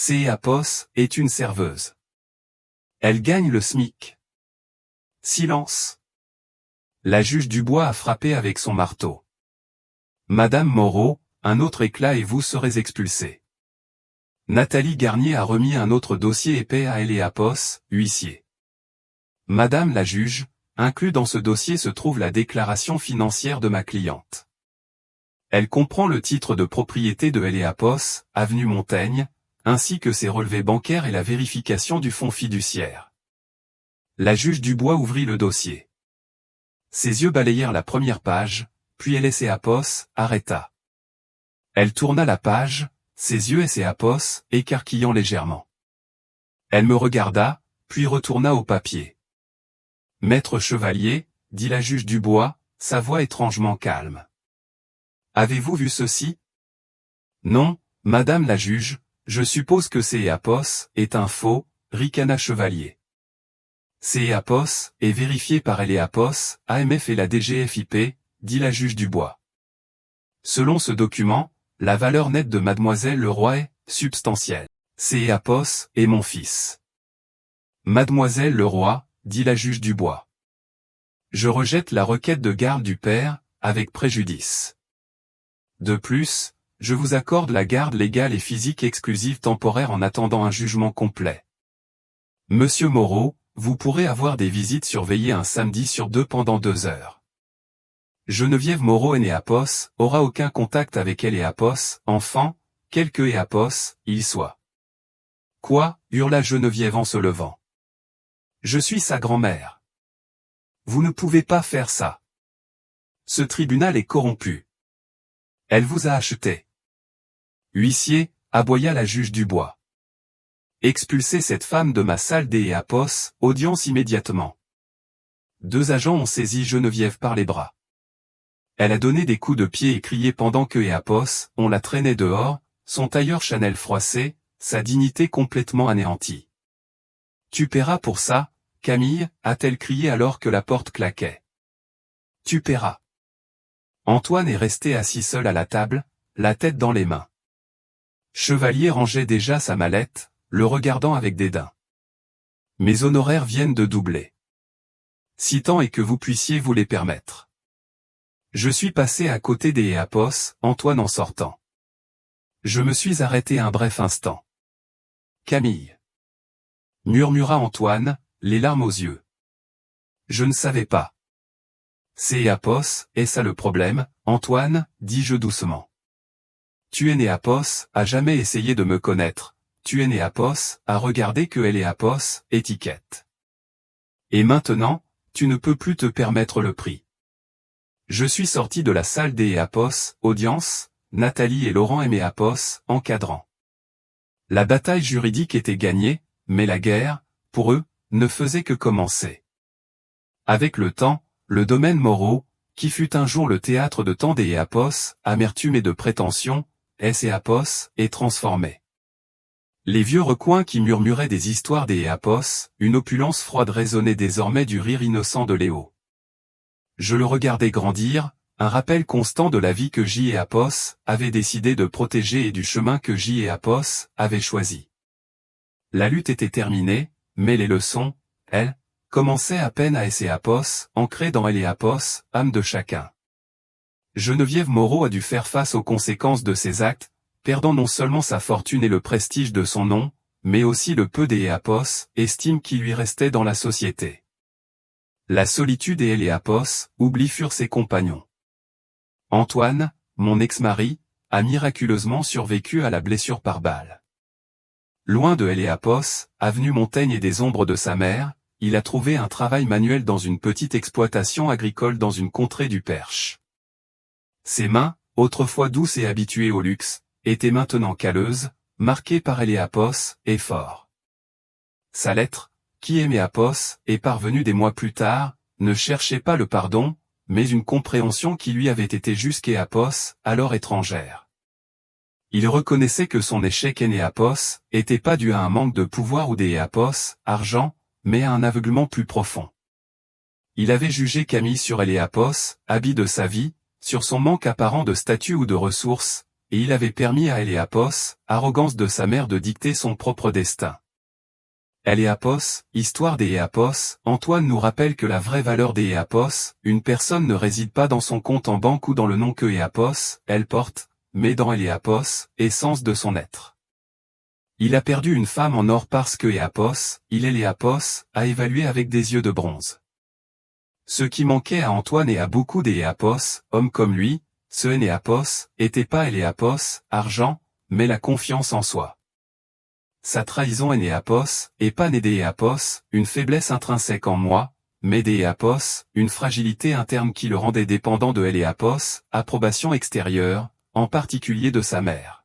Éapos est une serveuse. Elle gagne le SMIC. Silence. La juge Dubois a frappé avec son marteau. Madame Moreau, un autre éclat et vous serez expulsée. Nathalie Garnier a remis un autre dossier épais à Eléapos, huissier. Madame la juge, inclus dans ce dossier se trouve la déclaration financière de ma cliente. Elle comprend le titre de propriété de Eléapos, avenue Montaigne, ainsi que ses relevés bancaires et la vérification du fonds fiduciaire. La juge Dubois ouvrit le dossier. Ses yeux balayèrent la première page, puis Éléapos arrêta. Elle tourna la page, ses yeux Éléapos écarquillant légèrement. Elle me regarda, puis retourna au papier. Maître chevalier, dit la juge Dubois, sa voix étrangement calme. Avez-vous vu ceci? Non, madame la juge, je suppose que Éléapos est un faux, ricana chevalier. Éléapos est vérifié par Éléapos, AMF et la DGFIP, dit la juge Dubois. Selon ce document, la valeur nette de mademoiselle Leroy est substantielle. Éléapos est mon fils. Mademoiselle Leroy, dit la juge Dubois. Je rejette la requête de garde du père, avec préjudice. De plus, je vous accorde la garde légale et physique exclusive temporaire en attendant un jugement complet. Monsieur Moreau, vous pourrez avoir des visites surveillées un samedi sur 2 pendant 2 heures. Geneviève Moreau Éléapos aura aucun contact avec Éléapos, enfant, quelque Éléapos il soit. Quoi, hurla Geneviève en se levant. Je suis sa grand-mère. Vous ne pouvez pas faire ça. Ce tribunal est corrompu. Elle vous a acheté. Huissier, aboya la juge Dubois. Expulsez cette femme de ma salle d'Éléapos, audience immédiatement. 2 agents ont saisi Geneviève par les bras. Elle a donné des coups de pied et crié pendant que Éléapos, on la traînait dehors, son tailleur Chanel froissé, sa dignité complètement anéantie. Tu paieras pour ça, Camille, a-t-elle crié alors que la porte claquait. Tu paieras. Antoine est resté assis seul à la table, la tête dans les mains. Chevalier rangeait déjà sa mallette, le regardant avec dédain. Mes honoraires viennent de doubler. Si tant est que vous puissiez vous les permettre. Je suis passé à côté d'Éléapos, Antoine en sortant. Je me suis arrêté un bref instant. Camille. Murmura Antoine, les larmes aux yeux. Je ne savais pas. Éléapos, est ça le problème, Antoine, dis-je doucement. Tu Éléapos, a jamais essayé de me connaître. Tu Éléapos, a regardé que Éléapos, étiquette. Et maintenant, tu ne peux plus te permettre le prix. Je suis sorti de la salle d'Éléapos, audience, Nathalie et Laurent Éléapos, encadrant. La bataille juridique était gagnée, mais la guerre, pour eux, ne faisait que commencer. Avec le temps, le domaine Moreau, qui fut un jour le théâtre de tant d'Éléapos, amertume et de prétention, Éléapos, est transformé. Les vieux recoins qui murmuraient des histoires d'Éléapos, une opulence froide résonnait désormais du rire innocent de Léo. Je le regardais grandir, un rappel constant de la vie que Éléapos avait décidé de protéger et du chemin que Éléapos avait choisi. La lutte était terminée, mais les leçons, elles, commençaient à peine à Éléapos, ancrées dans Éléapos, âme de chacun. Geneviève Moreau a dû faire face aux conséquences de ses actes, perdant non seulement sa fortune et le prestige de son nom, mais aussi le peu d'Éléapos, estime qui lui restait dans la société. La solitude et Éléapos, oubli furent ses compagnons. Antoine, mon ex-mari, a miraculeusement survécu à la blessure par balle. Loin de Éléapos, avenue Montaigne et des ombres de sa mère, il a trouvé un travail manuel dans une petite exploitation agricole dans une contrée du Perche. Ses mains, autrefois douces et habituées au luxe, étaient maintenant calleuses, marquées par Éléapos, et fort. Sa lettre, qui Éléapos est parvenue des mois plus tard, ne cherchait pas le pardon, mais une compréhension qui lui avait été jusqu'Éléapos, alors étrangère. Il reconnaissait que son échec Éléapos était pas dû à un manque de pouvoir ou d'Éléapos, argent, mais à un aveuglement plus profond. Il avait jugé Camille sur Éléapos, habit de sa vie, sur son manque apparent de statut ou de ressources, et il avait permis à Éléapos, arrogance de sa mère de dicter son propre destin. Éléapos, histoire d'Éléapos, Antoine nous rappelle que la vraie valeur d'Éléapos, une personne ne réside pas dans son compte en banque ou dans le nom que Éléapos, elle porte, mais dans Éléapos, essence de son être. Il a perdu une femme en or parce que Éléapos, a évalué avec des yeux de bronze. Ce qui manquait à Antoine et à beaucoup d'Éléapos, hommes comme lui, ce Éléapos, était pas Éléapos, argent, mais la confiance en soi. Sa trahison Éléapos, est pas née d'Éléapos, une faiblesse intrinsèque en moi, mais d'Éapos, une fragilité interne qui le rendait dépendant de Éléapos, approbation extérieure, en particulier de sa mère.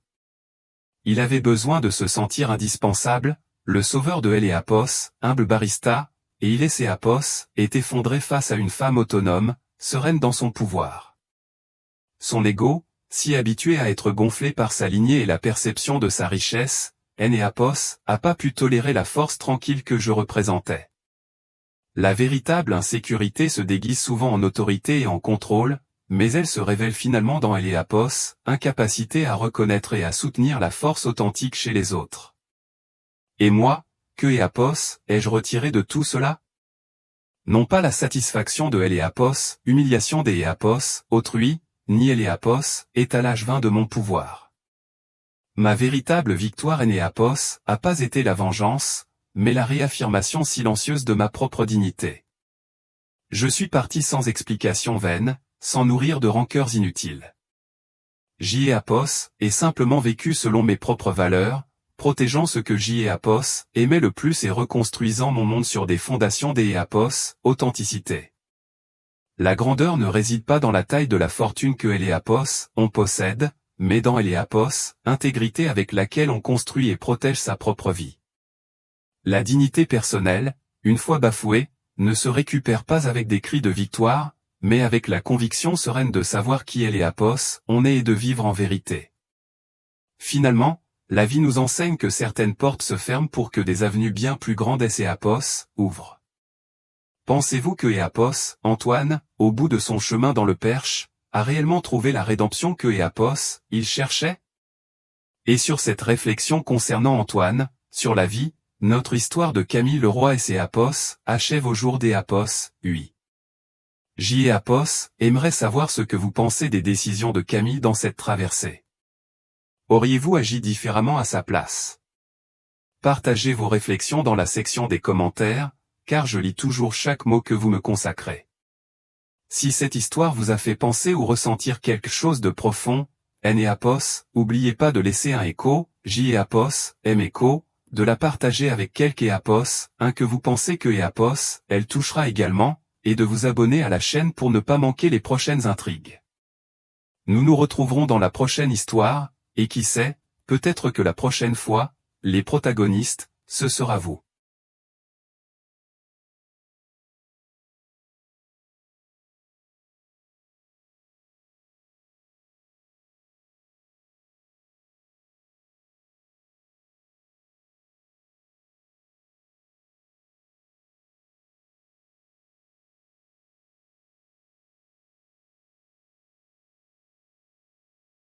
Il avait besoin de se sentir indispensable, le sauveur de Éléapos, humble barista, et Éléapos, est effondré face à une femme autonome, sereine dans son pouvoir. Son ego, si habitué à être gonflé par sa lignée et la perception de sa richesse, Énéapos a pas pu tolérer la force tranquille que je représentais. La véritable insécurité se déguise souvent en autorité et en contrôle, mais elle se révèle finalement dans Éléapos, incapacité à reconnaître et à soutenir la force authentique chez les autres. Et moi, que Éapos ai-je retiré de tout cela? Non pas la satisfaction de Éléapos, humiliation d'Éapos, autrui, ni Éléapos, étalage vain de mon pouvoir. Ma véritable victoire Énéapos a pas été la vengeance, mais la réaffirmation silencieuse de ma propre dignité. Je suis parti sans explication vaine, sans nourrir de rancœurs inutiles. J'Éapos ai simplement vécu selon mes propres valeurs, protégeant ce que j'Éapos aimait le plus et reconstruisant mon monde sur des fondations d'Éapos, authenticité. La grandeur ne réside pas dans la taille de la fortune que Éléapos on possède, mais dans Éléapos, intégrité avec laquelle on construit et protège sa propre vie. La dignité personnelle, une fois bafouée, ne se récupère pas avec des cris de victoire, mais avec la conviction sereine de savoir qui Éléapos on est et de vivre en vérité. Finalement, la vie nous enseigne que certaines portes se ferment pour que des avenues bien plus grandes Éapos ouvrent. Pensez-vous que Éapos, Antoine, au bout de son chemin dans le Perche, a réellement trouvé la rédemption que Éapos, il cherchait? Et sur cette réflexion concernant Antoine, sur la vie, notre histoire de Camille Leroy et Éapos achève au jour d'Éapos, oui. J'Éapos aimerait savoir ce que vous pensez des décisions de Camille dans cette traversée. Auriez-vous agi différemment à sa place? Partagez vos réflexions dans la section des commentaires, car je lis toujours chaque mot que vous me consacrez. Si cette histoire vous a fait penser ou ressentir quelque chose de profond, Éapos, n'oubliez pas de laisser un écho, j'Éapos, aime écho, de la partager avec quelque Éapos, un que vous pensez que Éapos, elle touchera également, et de vous abonner à la chaîne pour ne pas manquer les prochaines intrigues. Nous nous retrouverons dans la prochaine histoire, et qui sait, peut-être que la prochaine fois, les protagonistes, ce sera vous.